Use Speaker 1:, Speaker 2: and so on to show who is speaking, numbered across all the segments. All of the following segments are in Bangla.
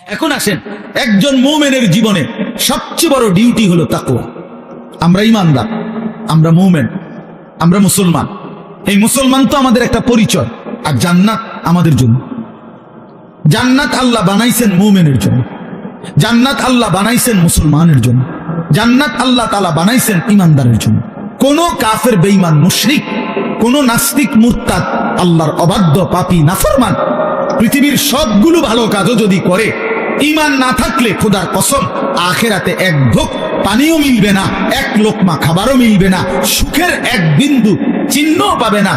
Speaker 1: এখন আসেন, একজন মুমিনের জীবনে সবচেয়ে বড় ডিউটি হলো তাকওয়া। আমরা ঈমানদার, আমরা মুমিন, আমরা মুসলমান। এই মুসলমান তো আমাদের একটা পরিচয়। আর জান্নাত আমাদের জন্য। জান্নাত আল্লাহ বানাইছেন মুমিনের জন্য, জান্নাত আল্লাহ বানাইছেন মুসলমানের জন্য, জান্নাত আল্লাহ তাআলা বানাইছেন ঈমানদারের জন্য। কোন কাফের বেঈমান মুশরিক, কোন নাস্তিক মুরতাদ, আল্লাহর অবাধ্য পাপী নাফরমান পৃথিবীর সবগুলো ভালো কাজও যদি করে, ঈমান না থাকলে খোদার কসম আখিরাতে এক ঢোক পানিও মিলবে না, এক লোকমা খাবারও মিলবে না, সুখের এক বিন্দু চিহ্ন পাবে না,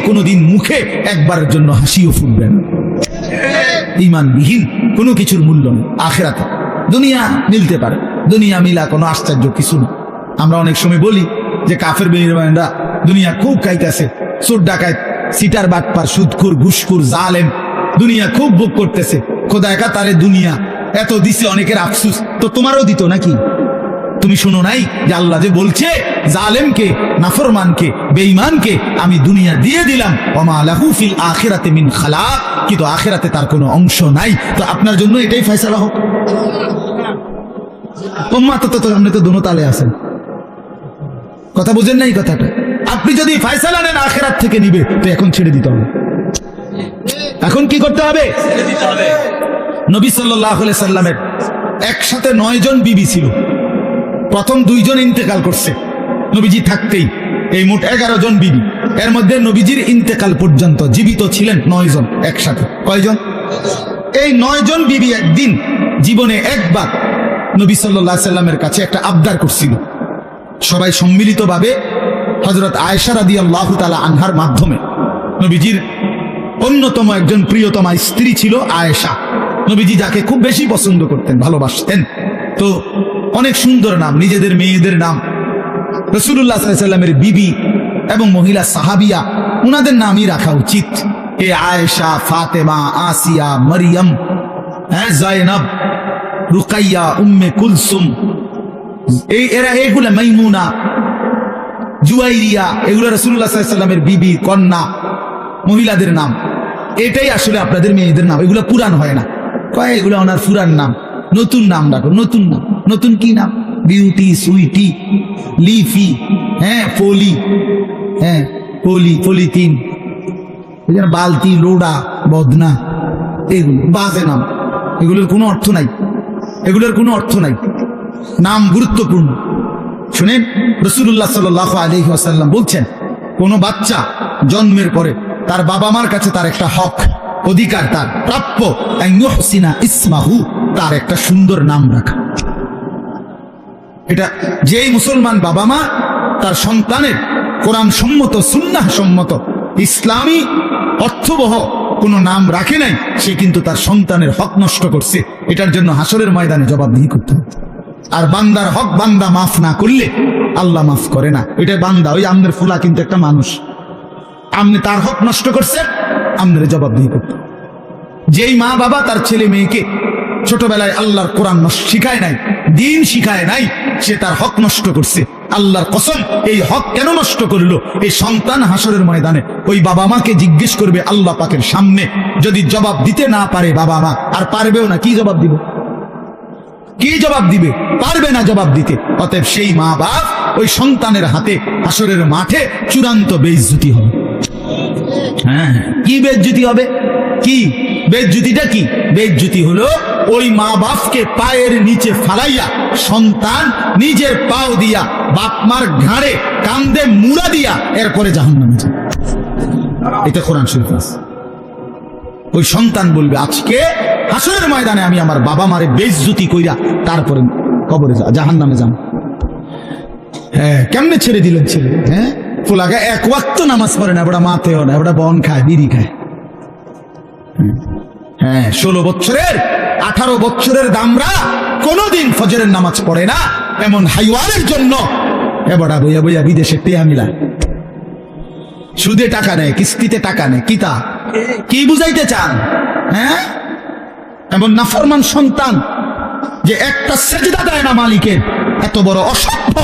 Speaker 1: কোনোদিন মুখে একবারের জন্য হাসিও ফুটবে না। ঈমানবিহীন কোনো কিছুর মূল্য নেই আখিরাতে। দুনিয়া মিলতে পারে, দুনিয়া মিলা কোনো আশ্চর্য কিছু না। আমরা অনেক সময় বলি যে কাফের বেঈমানরা দুনিয়া খুব খাইতেছে, চোর ডাকাত, সিটার বাটপার, সুদখোর, ঘুষখোর, জালেম দুনিয়া খুব ভোগ করতেছে। খোদা একা তারে দুনিয়া এত দিছে, অনেকের আফসুস তো তোমারও দিত নাকি? তুমি শুনো নাই যে আল্লাহ যে বলছে জালেমকে, নাফরমানকে, বেঈমানকে আমি দুনিয়া দিয়ে দিলাম, ওমা লাহু ফিল আখিরাতি মিন খালাক, কিন্তু আখিরাতে তার কোনো অংশ নাই। তো আপনার জন্য এটাই ফয়সালা হোক। উম্মাত তো আপনি তো দোনো তালে আছেন, কথা বুঝেন নাই কথাটা? আপনি যদি ফয়সালা নেন আখিরাত থেকে নিবে, তো এখন ছেড়ে দিতে হবে। এখন কি করতে হবে? ছেড়ে দিতে হবে। নবী সাল্লাল্লাহু আলাইহি সাল্লামের একসাথে 9 জন বিবি ছিল। প্রথম 2 জন ইন্তেকাল করছে নবীজি থাকতেই, এই মোট 11 জন বিবি। এর মধ্যে নবীজির ইন্তেকাল পর্যন্ত জীবিত ছিলেন 9 জন একসাথে। কয়জন? এই 9 জন বিবি একদিন জীবনে একবার নবী সাল্লাল্লাহু আলাইহি সাল্লামের কাছে একটা আবদার করছিল। সবাই সম্মিলিতভাবে হযরত আয়েশা রাদিয়াল্লাহু তাআলা আনহার মাধ্যমে, নবীজির অন্যতম একজন প্রিয়তমা স্ত্রী ছিল আয়েশা, নবীজি যাকে খুব বেশি পছন্দ করতেন, ভালোবাসতেন। তো অনেক সুন্দর নাম, নিজেদের মেয়েদের নাম রাসূলুল্লাহ সাল্লাল্লাহু আলাইহি সাল্লামের বিবি এবং মহিলা সাহাবিয়া, উনাদের নামই রাখা উচিত। এ আয়েশা, ফাতেমা, আসিয়া, মরিয়ম, জায়নব, রুকাইয়া, উম্মে কুলসুম, এগুলা মাইমুনা, জুয়াইরিয়া, এগুলো রাসূলুল্লাহ সাল্লাল্লাহু আলাইহি সাল্লামের বিবি, কন্যা, মহিলাদের নাম। এটাই আসলে আপনাদের মেয়েদের নাম। এগুলো পুরান হয় না, কয় এগুলো ওনার পুরান নাম, নতুন নাম রাখো। নতুন নাম, নতুন কি নাম? বিউটি, সুইটি, লিফি, ফলি, পলিথিন, বালতি, লোডা, বদনা, এগুলো বাজে নাম। এগুলোর কোনো অর্থ নাই, এগুলোর কোনো অর্থ নাই। নাম গুরুত্বপূর্ণ। শুনেন, রাসূলুল্লাহ সাল্লাল্লাহু আলাইহি ওয়াসাল্লাম বলছেন, কোন বাচ্চা জন্মের পরে তার বাবা মার কাছে তার একটা হক, অধিকার, তার প্রাপ্য, আইয়ুহসিনা ইসমাহু, তার একটা সুন্দর নাম রাখা। এটা যেই মুসলমান বাবা মা তার সন্তানের কোরআন সম্মত, সুন্নাহ সম্মত, ইসলামী অর্থবহ কোন নাম রাখে নাই, সে কিন্তু তার সন্তানের হক নষ্ট করছে। এটার জন্য হাসরের ময়দানে জবাবদিহি করতে হবে। আর বান্দার হক বান্দা মাফ না করলে আল্লাহ মাফ করে না। এটা বান্দা, ওই আমনের ফুলা কিন্তু একটা মানুষ, আপনি তার হক নষ্ট করছেন, আপনার জবাবদিহি করতে। যেই মা বাবা তার ছেলে মেয়েকে ছোটবেলায় আল্লাহর কোরআন শিখায় নাই, দিন শিখায় নাই, সে তার হক নষ্ট করছে। আল্লাহর কসম, এই হক কেন নষ্ট করলো? এই সন্তান হাসরের ময়দানে ওই বাবা মাকে জিজ্ঞেস করবে আল্লাহ পাকের সামনে। যদি জবাব দিতে না পারে বাবা মা, আর পারবেও না, কি জবাব দিব? কি জবাব দিবে? পারবে না জবাব দিতে। অতএব সেই মা বাপ ওই সন্তানের হাতে হাসরের মাঠে চূড়ান্ত বেইজ্জতি হবে। কি বেইজ্জতি হবে? কি বেইজ্জতিটা? কি বেইজ্জতি হলো ওই মা বাপকে পায়ের নিচে ফালাইয়া সন্তান নিজের পাও দিয়া বাপ মার ঘাড়ে কান্দে মুড়া দিয়া এরপরে জাহান্নামে যায়। এটা কোরআন শরীফ আছে। ওই সন্তান বলবে, আজকে হাসরের ময়দানে আমি আমার বাবা মারে বেইজ্জতি কইরা তারপরে কবরে জাহান্নামে যান। কেমনে ছেড়ে দিলেন ছেলে? ফুলাকে এক ওয়াক্ত নামাজ পড়ে না, ওটা মাতেও না, ওটা বন খায়, বিড়ি খায়। 16 বছরের 18 বছরের দামরা কোনদিন ফজরের নামাজ পড়ে না, এমন হাইওয়ানের জন্য এবারে বইয়া বইয়া বিদেশে টেয়া মিলায়, সুদে টাকা নেয়, কিস্তিতে টাকা নেয়। কি বুঝাইতে চান? এমন নাফরমান সন্তান যে একটা সেজদা দেয় না মালিকের, এত বড় অসভ্য,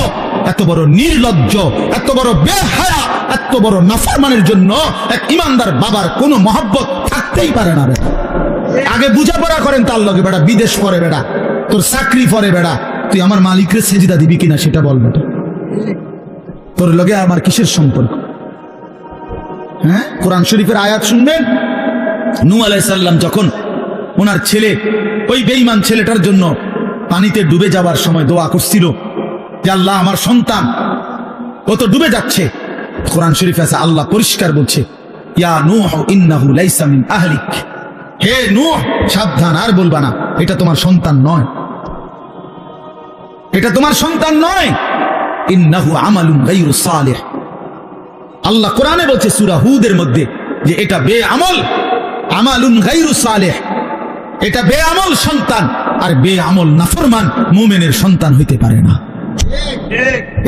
Speaker 1: এত বড় নির্লজ্জ, এত বড় বেহায়া, এত বড় নাফরমানের জন্য এক ইমানদার বাবার কোনো মহব্বত থাকতেই পারে না। আগে বুঝাপড়া করেন তার লগে, বেটা বিদেশ পরে, বেটা তোর চাকরি পরে, বেটা তুই আমার মালিকের সেজদা দিবি কিনা সেটা বল, বেটা তোর লগে আমার কিসের সম্পর্ক? হ্যাঁ, কোরআন শরীফের আয়াত শুনবেন। নূহ আলাইহিস সালাম যখন ওনার ছেলে, ওই বেঈমান ছেলেটার জন্য পানিতে ডুবে যাওয়ার সময় দোয়া করছিল যে আল্লাহ আমার সন্তান ও তো ডুবে যাচ্ছে, কোরআন শরীফে আছে আল্লাহ পরিষ্কার বলছে, ইয়া নূহ ইন্নাহু লাইসা মিন আহলিক, হে নূহ সাবধান, আর বলবা না এটা তোমার সন্তান নয়, এটা তোমার সন্তান নয়, ইন্নাহু আমালুন গায়রু সালিহ। আল্লাহ কোরআনে বলছে সূরা হুদের মধ্যে যে এটা বেআমল, আমালুন গায়রু সালিহ, এটা বেআমল সন্তান, আর বেআমল নাফরমান মুমিনের সন্তান হইতে পারে না।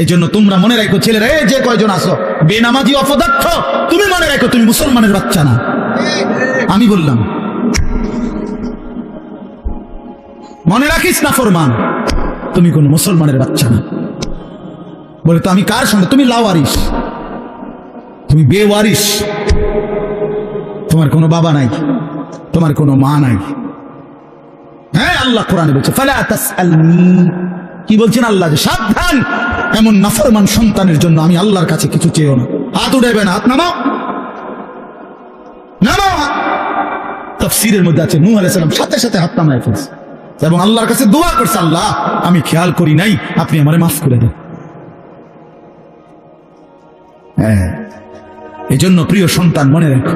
Speaker 1: এই জন্য তোমরা মনে রাখো ছেলেরা, এই যে কয়জন আসো বেনামাজি অপদার্থ, তুমি মনে রাখো তুমি মুসলমানের বাচ্চা না। আমি বললাম মনে রাখিস না ফরমান, তুমি কোন মুসলমানের বাচ্চা না। বলে তো আমি কার সঙ্গে? তুমি লাওয়ারিস, তুমি বেওয়ারিস, তোমার কোনো বাবা নাই, তোমার কোনো মা নাই। হ্যাঁ, আল্লাহ কোরআনে বলছে ফালা তাসআলনি, কি বলছেন আল্লাহ? যে সাবধান, এমন নাফরমান সন্তানের জন্য আমি আল্লাহর কাছে কিছু চেয়েও না। হাত উঠাইবে না, হাত নামাও, নামাও। তাফসীরের মধ্যে আছে নূহ আলাইহিস সালাম সাথে সাথে হাত নামায় ফেলছে এবং আল্লাহর কাছে দোয়া করছে, আল্লাহ আমি খেয়াল করি নাই, আপনি আমারে মাফ করে দেন। হ্যাঁ, এই জন্য প্রিয় সন্তান মনে রাখো,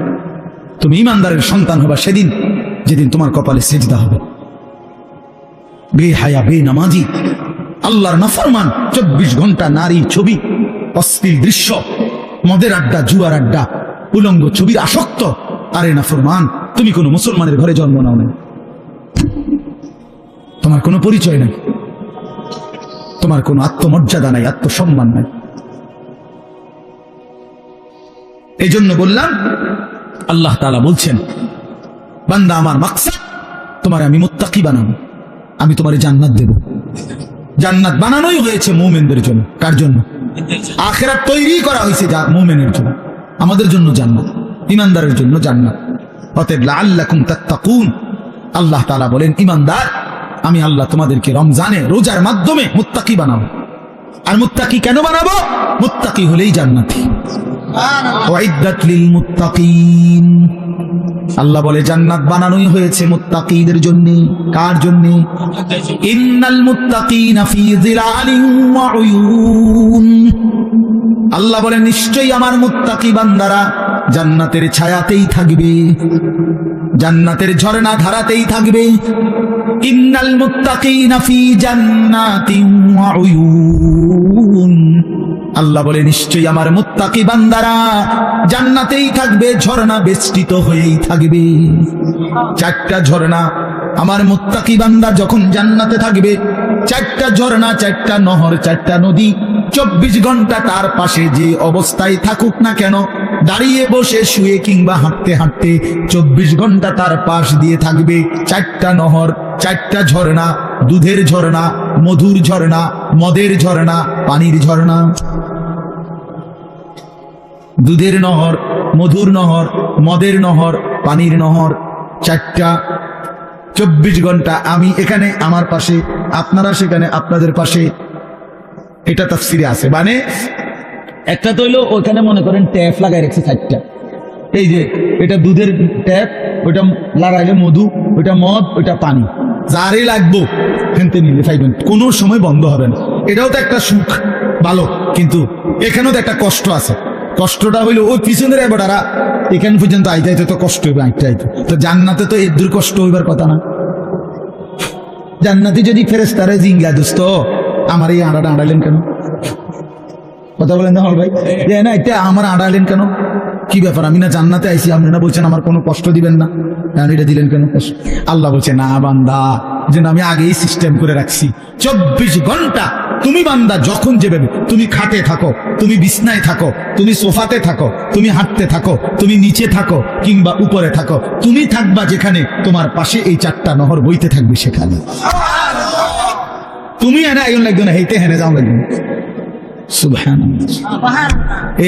Speaker 1: তুমি ইমানদারের সন্তান হবা সেদিন যেদিন তোমার কপালে সেজদা হবে। বেহায়া বেনামাজি আল্লাহর নাফরমান, 24 ঘন্টা নারী ছবি, অশ্লীল দৃশ্য, মদের আড্ডা, জুয়ার আড্ডা, উলঙ্গ ছবির আসক্ত। আরে নাফরমান, তুমি কোনো মুসলমানের ঘরে জন্ম নাও নাই, তোমার কোনো পরিচয় নাই, তোমার কোনো আত্মমর্যাদা নাই, আত্মসম্মান নাই। এই জন্য বললাম, আল্লাহ তাআলা বলছেন বান্দা আমার মাকসাদ তোমার আমি মুত্তাকি বানাবো, আমি তোমার জান্নাত দেব। জান্নাত বানানোই হয়েছে মুমিনদের জন্য। কার জন্য? আখিরাত তৈরি করা হয়েছে মুমিনের জন্য, আমাদের জন্য জান্নাত, ঈমানদারের জন্য জান্নাত। অতএব লাআল্লাকুম তাত্তাকুন, আল্লাহ তাআলা বলেন ঈমানদার আমি আল্লাহ তোমাদেরকে রমজানে রোজার মাধ্যমে মুত্তাকি বানাবো। আর মুত্তাকি কেন বানাবো? মুত্তাকি হলেই জান্নাতি। ওয়াইদ্দাত লিল মুত্তাকিন, আল্লাহ বলে জান্নাত বানানোই হয়েছে মুত্তাকিদের জন্য। কার জন্য? ইন্নাল মুত্তাকিনা ফি যিলালিন ওয়া উয়ুন, আল্লাহ বলে নিশ্চয়ই আমার মুত্তাকি বান্দারা জান্নাতের ছায়াতেই থাকবে, জান্নাতের ঝর্ণা ধারাতেই থাকবে। ইন্নাল মুত্তাকিনা ফি জান্নাতিন ওয়া উয়ুন, আল্লাহ বলে নিশ্চয়ই আমার মুত্তাকি বান্দারা জান্নাতেই থাকবে, ঝর্ণা বেষ্টিত হয়েই থাকবে। 4টা ঝর্ণা আমার মুত্তাকি বান্দা যখন জান্নাতে থাকবে, 4টা ঝর্ণা, 4টা নহর, 4টা নদী 24 ঘন্টা তার পাশে যে অবস্থায় থাকুক না কেন, দাঁড়িয়ে বসে শুয়ে কিংবা হাঁটতে হাঁটতে 24 ঘন্টা তার পাশ দিয়ে থাকবে। 4টা নহর, 4টা ঝর্ণা, দুধের ঝর্ণা, মধুর ঝর্ণা, মদের ঝর্ণা, পানির ঝর্ণা। দুধের নহর, মধুর নহর, মদের নহর, পানির নহর, 4টা 24 ঘন্টা। আমি এখানে আমার পাশে, আপনারা সেখানে আপনাদের পাশে। এটা তাফসীরে আছে, মানে একটা তো হইলো ওখানে মনে করেন ট্যাপ লাগাই রাখছে 4টা, এই যে এটা দুধের ট্যাপ, ওইটা লাগাইলে মধু, ওইটা মদ, ওইটা পানি, যারে লাগবো খেনতে নিলে পাইবেন, কোনো সময় বন্ধ হবে না। এটাও তো একটা সুখ, ভালো, কিন্তু এখানেও তো একটা কষ্ট আছে। কষ্টটা হইলো ওই পিছনের এবারা এখান পর্যন্ত আইতে আইতে তো কষ্ট হইবে, আইতে আইতে। তো জান্নাতে তো এর দূর কষ্ট হইবার কথা না। জান্নাতে যদি ফেরেশতারা জিঙ্গা দোস্ত আমার এই আড়াটা আড়াইলেন কেন? কথা বলেন না হল ভাই, যে না এটা আমার আড়াইলেন কেন? কি ব্যাপার? আমি না জান্নাতে আইছি, আপনি না বলছেন আমার কোনো কষ্ট দিবেন না, এটা দিলেন কেন? আল্লাহ বলছে না বান্দা, যেন আমি আগেই সিস্টেম করে রাখছি। 24 ঘন্টা তুমি বান্দা যখন যেবে, তুমি খাটে থাকো, তুমি বিছনায় থাকো, তুমি সোফাতে থাকো, তুমি হাঁটতে থাকো, তুমি নিচে থাকো কিংবা উপরে থাকো, তুমি থাকবা যেখানে, তোমার পাশে এই 4টা নহর বইতে থাকবে সেখানে। তুমি এনে আইন লাগবে না, হেঁটে হেনে যাও লাগবে। সুবহানাল্লাহ,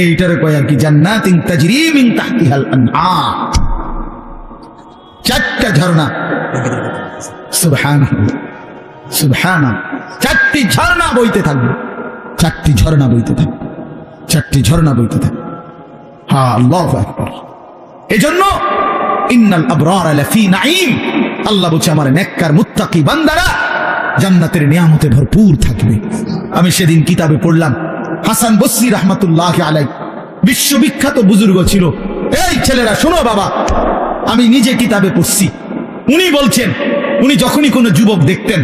Speaker 1: এইটারে কয় আর কি জান্নাতিন তাজরি মিন তাহতিহাল আনহার। 4টা ঝর্ণা। সুবহানাল্লাহ, সুবহানাল্লাহ। 4টি ঝর্ণা বইতে থাকবে, 4টি ঝর্ণা বইতে থাকবে, 4টি ঝর্ণা বইতে থাকবে। হ্যাঁ, আল্লাহু আকবার। এজন্য ইন্নাল আবরার লাফি নাঈম, আল্লাহ বলছে আমার নেককার মুত্তাকি বান্দারা জান্নাতের নিয়ামতে ভরপুর থাকবে। আমি সেদিন কিতাবে পড়লাম, হাসান বসরি রাহমাতুল্লাহি আলাইহি বিশ্ববিখ্যাত বুজুর্গ ছিল। এই ছেলেরা শোনো বাবা, আমি নিজে কিতাবে পড়ছি। উনি বলছেন, উনি যখনই কোনো যুবক দেখতেন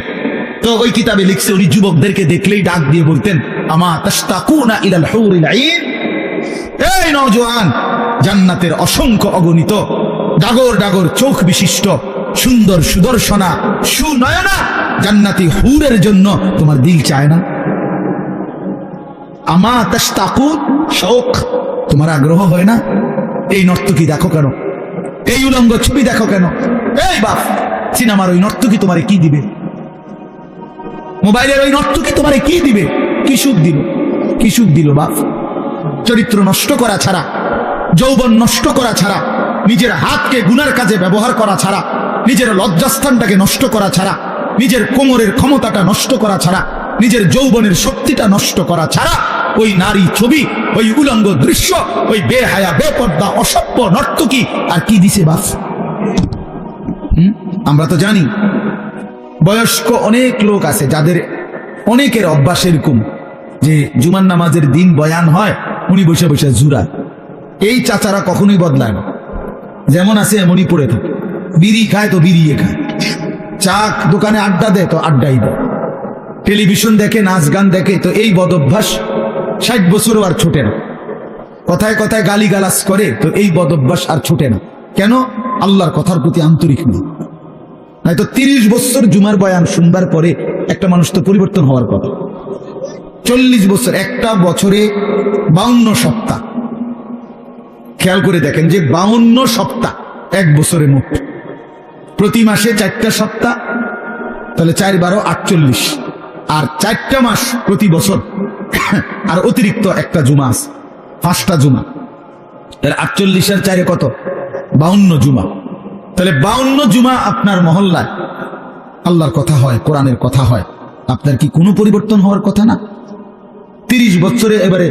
Speaker 1: তো ওই কিতাবে লিখছে, উনি যুবকদেরকে দেখলেই ডাক দিয়ে বলতেন, আমা তাশতাকুনা ইলাল হুরিল আইন, এই নওজোয়ান, জান্নাতের অসংখ্য অগণিত ডাগর ডাগর চোখ বিশিষ্ট সুন্দর সুদর্শনা সুনয়না জান্নাতি হুরের জন্য তোমার দিল চায় না? আমা তাশতাকুন, শৌক, তোমার আগ্রহ হয় না? এই নর্তকী দেখো কেন? এই উলঙ্গ ছবি দেখো কেন? এই বাপ, সিনেমার ওই নর্তকী তোমারে কি দিবে? মোবাইলের ওই নর্তকী তোমারে কি দিবে? কি সুখ দিল? কি সুখ দিল বাপ? চরিত্র নষ্ট করা ছাড়া, যৌবন নষ্ট করা ছাড়া, নিজের হাতকে গুনার কাজে ব্যবহার করা ছাড়া, নিজের লজ্জাস্থানটাকে নষ্ট করা ছাড়া, নিজের কোমরের ক্ষমতাটা নষ্ট করা ছাড়া, নিজের যৌবনের শক্তিটা নষ্ট করা ছাড়া ওই নারী ছবি, ওই উলঙ্গ দৃশ্য, ওই বেহায়া বেপর্দা অসভ্য নর্তকী আর কি দিছে বাপ? আমরা তো জানি বয়স্ক অনেক লোক আছে যাদের অনেকের অভ্যাস এরকম যে জুমার নামাজের দিন বয়ান হয়, উনি বসে বসে জুরা। এই চাচারা কখনোই বদলায় না, যেমন আছে এমনই পড়ে থাকে। বিড়ি খায় তো বিড়িয়ে খায়, চা দোকানে আড্ডা দেয় তো আড্ডাই দেয়, টেলিভিশন দেখে, নাচ গান দেখে, তো এই বদ অভ্যাস 60 বছরও আর ছোটে না। কথায় কথায় গালি গালাস করে, তো এই বদ অভ্যাস আর ছোটে না। কেন? আল্লাহর কথার প্রতি আন্তরিক নেই। নয়তো 30 বছর জুমার বয়ান শুনবার পরে একটা মানুষ তো পরিবর্তন হওয়ার কথা। 40 বছর, একটা বছরে 52 সপ্তাহ। খেয়াল করে দেখেন যে 52 সপ্তাহ এক বছরে মোট, প্রতি মাসে 4টা সপ্তাহ, তাহলে 4 12 48, আর 4টা মাস প্রতি বছর, আর অতিরিক্ত একটা জুমা আছে, 5টা জুমা, তাহলে 48 আর 4 কত? 52 জুমা। তাহলে 52 জুমা আপনার মহল্লায় আল্লাহর কথা হয়, কোরআনের কথা হয়, আপনার কি কোনো পরিবর্তন হওয়ার কথা না? 30 বছরে এবারে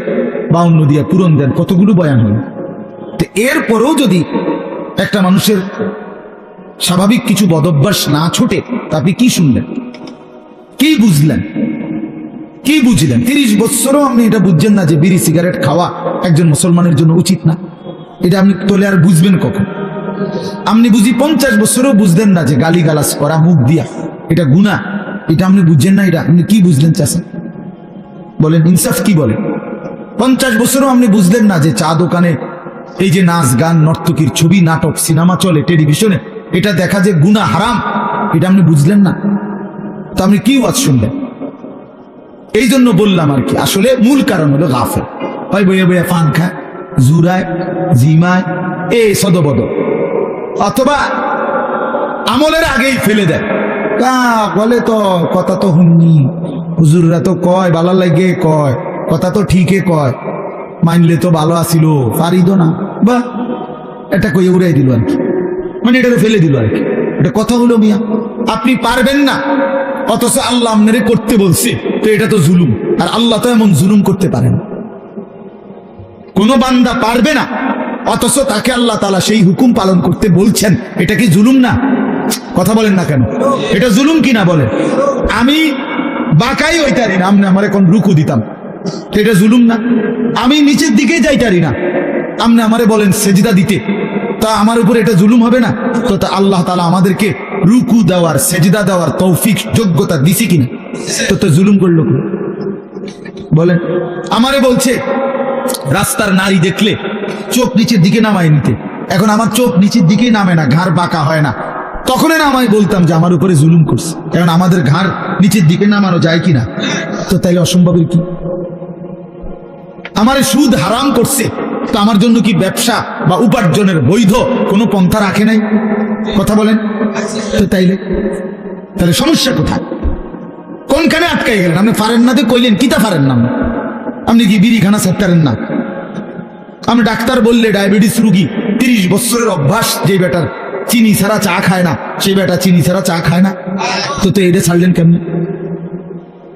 Speaker 1: 52 দিয়ে পূরণ দেন, কতগুলো বয়ান হল। তো এরপরেও যদি একটা মানুষের স্বাভাবিক কিছু বদভ্যাস না ছোটে, তা আপনি কি শুনলেন? কি বুঝলেন? কি বুঝলেন? 30 বছরও আপনি এটা বুঝছেন না যে বিড়ি সিগারেট খাওয়া একজন মুসলমানের জন্য উচিত না। এটা আপনি তোলে আর বুঝবেন কখন? আপনি বুঝি 50 বছরও বুঝলেন না যে গালি গালাস করা মুখ দিয়া এটা গুনাহ, এটা আপনি বুঝছেন না। এটা আপনি কি বুঝলেন চাচা? বলেন, ইনসাফ কি বলেন? 50 বছরও আপনি বুঝলেন না যে চা দোকানে এই যে নাচ গান নর্তকীর ছবি নাটক সিনেমা চলে টেলিভিশনে, এটা দেখা যে গুনাহ হারাম, এটা আপনি বুঝলেন না। তো আপনি কি ওয়াজ শুনলেন? এই জন্য বললাম আর কি, আসলে মূল কারণ হলো গাফেল। হয় বইয়ে বইয়ে পান খায়, জুরায়, জিমায়, এই সদবদ, অথবা আমলের আগেই ফেলে দেয়। বলে তো কথা তো হুননি, হুজুররা তো কয় ভালো লাগে, কয় কথা তো ঠিকই কয়, মানলে তো ভালো আসিল, পারিদ না, বা এটা কই উড়াই দিল আর কি, মানে এটা ফেলে দিল আর কি। এটা কথা হলো মিয়া, আপনি পারবেন না, অথচ আল্লাহ আপনারে করতে বলছে, তো এটা তো জুলুম। আর আল্লাহ তো এমন জুলুম করতে পারেন, কোন বান্দা পারবে না, অথচ তাকে আল্লাহ তাআলা সেই হুকুম পালন করতে বলছেন। এটা কি জুলুম না? কথা বলেন না কেন? এটা জুলুম কি না বলেন? আমি বাঁকাই হইতারি না, আপনি আমার এখন রুকু দিতাম, এটা জুলুম না? আমি নিচের দিকে যাইতারি না, আপনি আমারে বলেন সেজদা দিতে, তা আমার উপর এটা জুলুম হবে না? তো তা আল্লাহ তাআলা আমাদেরকে রুকু দেওয়ার, সেজদা দেওয়ার তৌফিক যোগ্যতা দিছে কিনা? তো জুলুম করলো কি? বলেন। আমারে বলছে রাস্তার নারী দেখলে চোখ নিচের দিকে নামায় নিতে, এখন আমার চোখ নিচের দিকে নামে না, ঘাড় বাঁকা হয় না, তখনই না আমি বলতাম যে আমার উপরে জুলুম করছে। এখন আমাদের ঘাড় নিচের দিকে নামানো যায় কিনা? তো তাইলে অসম্ভবের কি? আমারে সুদ হারাম করছে, তো আমার জন্য কি ব্যবসা বা উপার্জনের বৈধ কোনো পন্থা রাখে নাই? কথা বলেন। তো তাহলে সমস্যা কোথায়? কোনখানে আটকাই গেলেন? আপনি পারেন না, কইলেন কিতা পারেন না? আপনি কি বিড়িখানা ছাড়তেন না? আমি ডাক্তার বললে ডায়াবেটিস রুগী, 30 বছরের অভ্যাস যে বেটার, চিনি ছাড়া চা খায় না, সে বেটা চিনি ছাড়া চা খায় না, তো এটা ছাড়লেন কেমন?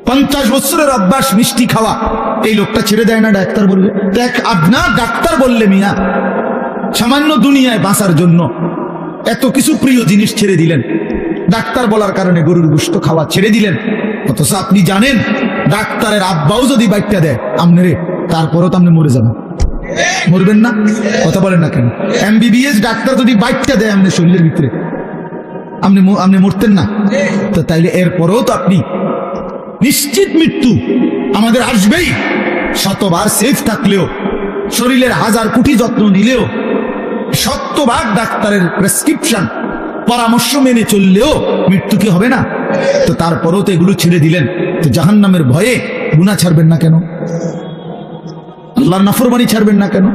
Speaker 1: 50 বছরের অভ্যাস মিষ্টি খাওয়া, এই লোকটা ছেড়ে দেয় না, ডাক্তার বললে। দেখ আপনার ডাক্তার বললে মিয়া সামান্য দুনিয়ায় বাঁচার জন্য এত কিছু প্রিয় জিনিস ছেড়ে দিলেন, ডাক্তার বলার কারণে গরুর গোশত খাওয়া ছেড়ে দিলেন। অথচ আপনি জানেন ডাক্তারের আব্বাও যদি বাইকটা দেয় আমনে, তারপরও তো আপনি মরে যাবেন। মরবেন না? কথা বলেন না কেন? MBBS ডাক্তার যদি বাইকটা দেয় আমনে শরীরের ভিতরে, আপনি মরতেন না? তো তাইলে এরপরেও তো আপনি নিশ্চিত মৃত্যু আমাদের আসবেই। শতবার সেফ থাকলেও, শরীরের 1000 কোটি যত্ন নিলেও, 100 ডাক্তারের প্রেসক্রিপশন পরামর্শ মেনে চললেও মৃত্যু কি হবে না? তো তারপরেও তো এগুলো ছেড়ে দিলেন, তো জাহান্নামের ভয়ে গুনাহ ছাড়বেন না কেন? আল্লাহর নাফরমানি ছাড়বেন না কেন?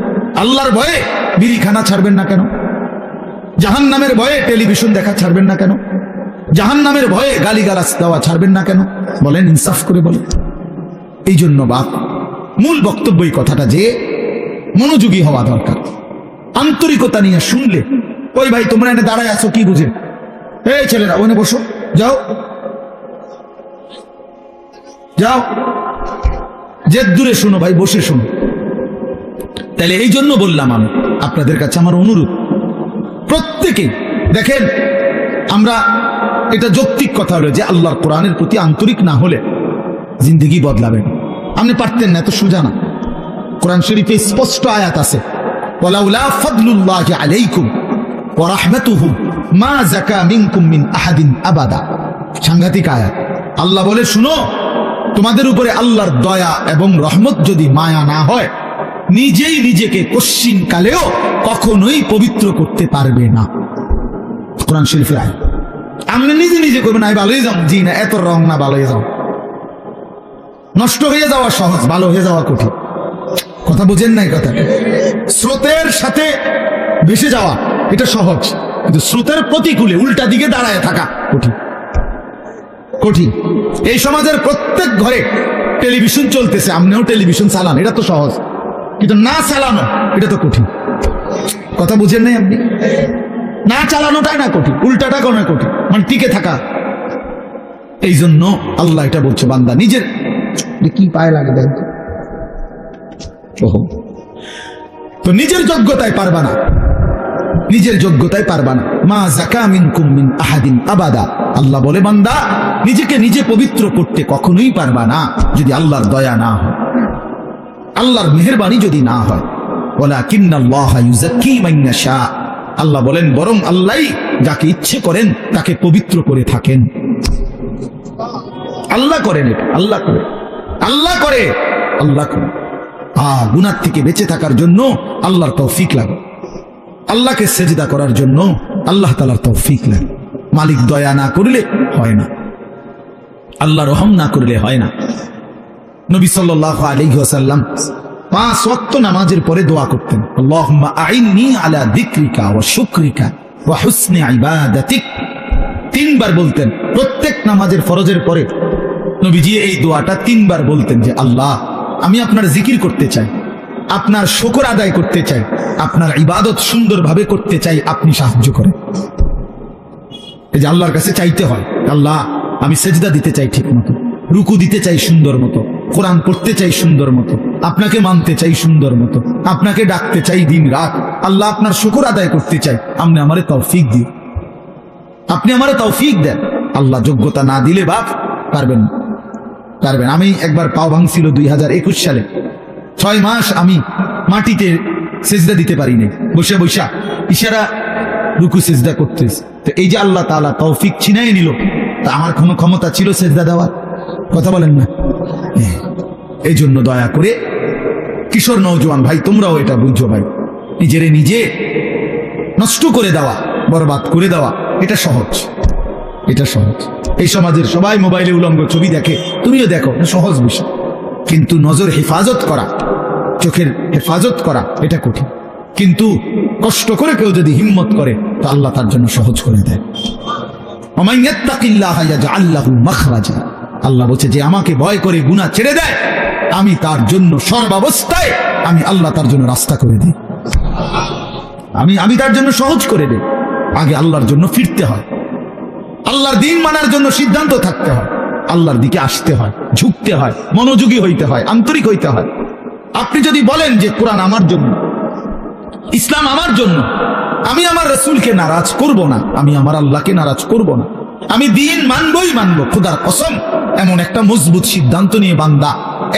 Speaker 1: আল্লাহর ভয়ে বিড়িখানা ছাড়বেন না কেন? জাহান্নামের ভয়ে টেলিভিশন দেখা ছাড়বেন না কেন? জাহান্নামের ভয়ে গালিগালাজ দেওয়া ছাড়বেন না কেন? বলেন, ইনসাফ করে বলেন। এই জন্য বাপ মূল বক্তব্য এই কথাটা যে মনোযোগী হওয়া দরকার, আন্তরিকতা নিয়ে শুনলে। ওই ভাই তোমরা এনে দাঁড়ায় আছো কি বুঝে? এই ছেলেরা ওখানে বসো, যাও যাও, যে দূরে শোনো ভাই, বসে শোনো। তাহলে এই জন্য বললাম আমি আপনাদের কাছে আমার অনুরোধ, প্রত্যেকে দেখেন, আমরা এটা যৌক্তিক কথা হলো যে আল্লাহর কোরআনের প্রতি আন্তরিক না হলে জিন্দেগি বদলাবেন। আপনি পারতেন না, এত সোজা না। কোরআন শরীফে স্পষ্ট আয়াত আছে, ওয়ালাউলা ফাদলুল্লাহি আলাইকুম ওয়া রাহমাতুহু মা যাকা মিনকুম মিন আহাদিন আবাদা। সাংঘাতিক আয়াত। আল্লাহ বলে, শুনো, তোমাদের উপরে আল্লাহর দয়া এবং রহমত যদি মায়া না হয়, নিজেই নিজেকে কশ্চিন কালেও কখনোই পবিত্র করতে পারবে না। কোরআন শরীফের আয়াত। আপনি নিজে নিজে করবেন, আমি ভালোই যাও, জি না, এত রং না, ভালোই যাও। নষ্ট হয়ে যাওয়া সহজ, ভালো হয়ে যাওয়া কঠিন। কথা বুঝেন নাই কথাটা? স্রোতের সাথে ভেসে যাওয়া এটা সহজ, কিন্তু স্রোতের প্রতিকূলে উল্টা দিকে দাঁড়ায় থাকা কঠিন। কঠিন। এই সমাজের প্রত্যেক ঘরে টেলিভিশন চলতেছে, আপনিও টেলিভিশন চালান, এটা তো সহজ, কিন্তু না চালানো এটা তো কঠিন। কথা বুঝেন নাই আপনি? না চালানোটাই না কঠিন, উল্টাটা কোনো কঠিন, মানে টিকে থাকা। এই জন্য আল্লাহ এটা বলছে, বান্দা নিজের কি পায়ে লাগে দেখ, তো নিজের যোগ্যতায় পারবা না, নিজের যোগ্যতায় পারবা না। মা যাকা মিনকুম মিন আহাদিন আবাদা। আল্লাহ বলে, বান্দা নিজেকে নিজে পবিত্র করতে কখনোই পারবা না যদি আল্লাহর দয়া না হয়, আল্লাহর মেহেরবানি যদি না হয়। ওয়ালাকিন্নাল্লাহা ইউযাক্কি মান ইয়াশা। আল্লাহ বলেন, বরং আল্লাহই যাকে ইচ্ছে করেন তাকে পবিত্র করে থাকেন। আল্লাহ করেন এটা, আল্লাহ করে, আল্লাহ করে, আল্লাহ করে। গুনাহ থেকে বেঁচে থাকার জন্য আল্লাহর তৌফিক লাগে, আল্লাহকে সেজদা করার জন্য আল্লাহ তাআলার তৌফিক লাগে। মালিক দয়া না করলে হয় না, আল্লাহ রহম না করলে হয় না। নবী সাল্লাল্লাহু আলাইহি ওয়াসাল্লাম 5 ওয়াক্ত নামাজের পরে দোয়া করতেন, আল্লাহুম্মা আইন্নি আলা যিকরিকা ওয়া শুকরিকা ওয়া হুসনি ইবাদাতিক। 3 বার বলতেন প্রত্যেক নামাজের ফরজের পরে। নবীজি এই দোয়াটা 3 বার বলতেন যে, আল্লাহ আমি আপনার জিকির করতে চাই, আপনার শুকর আদায় করতে চাই, আপনার ইবাদত সুন্দরভাবে করতে চাই, আপনি সাহায্য করেন। এই যে আল্লাহর কাছে চাইতে হয়, আল্লাহ আমি সেজদা দিতে চাই ঠিক মতো, রুকু দিতে চাই সুন্দর মতো, কোরআন পড়তে চাই সুন্দর মতো, আপনাকে মানতে চাই সুন্দর মতো, আপনাকে ডাকতে চাই দিন রাত। আল্লাহ আপনার শুকর আদায় করতে চাই, আপনি আমারে তৌফিক দিন, আপনি আমারে তৌফিক দেন। আল্লাহ যোগ্যতা না দিলে বাপ পারবেন না, পারবেন। আমি একবার পাও ভাঙছিল 2021 সালে, 6 মাস আমি মাটিতে সেজদা দিতে পারি নাই, বসে বসা ইশারা রুকু সেজদা করতেছে। তো এই যে আল্লাহ তাআলা তৌফিক ছিনাই নিল, তা আমার কোনো ক্ষমতা ছিল সেজদা দেওয়ার? কথা বলেন না। এই জন্য দয়া করে কিশোর নওজোয়ান ভাই, তোমরাও এটা বুঝো ভাই, নিজেরে নিজে নষ্ট করে দেওয়া, বরবাদ করে দেওয়া এটা সহজ, এটা সহজ। এই সমাজের সবাই মোবাইলে উলঙ্গ ছবি দেখে, তুমিও দেখো, সহজ বিষয়। কিন্তু নজর হেফাজত করা, চোখের হেফাজত করা এটা কঠিন। কিন্তু কষ্ট করে কেউ যদি হিম্মত করে, তো আল্লাহ তার জন্য সহজ করে দেয়। ওমান ইয়াত্তাকিল্লাহা ইয়াজআল লাহু মাখরাজা। আল্লাহ বলছে, যে আমাকে ভয় করে গুনাহ ছেড়ে দেয়, আমি তার জন্য সর্বাবস্থায় আমি আল্লাহ তার জন্য রাস্তা করে দিই, আমি তার জন্য সহজ করে দিই। আগে আল্লাহর জন্য ফিরতে হয়, আল্লাহর দিন মানার জন্য সিদ্ধান্ত থাকতে হয়, আল্লাহর দিকে আসতে হয়, ঝুঁকতে হয়, মনোযোগী হইতে হয়, আন্তরিক হইতে হয়। আপনি যদি বলেন যে কোরআন আমার জন্য, ইসলাম আমার জন্য, আমি আমার রাসূলকে নারাজ করব না, আমি আমার আল্লাহকে নারাজ করব না, আমি দিন মানবই মানবো, খোদার কসম, এমন একটা মজবুত সিদ্ধান্ত নিয়ে বান্দা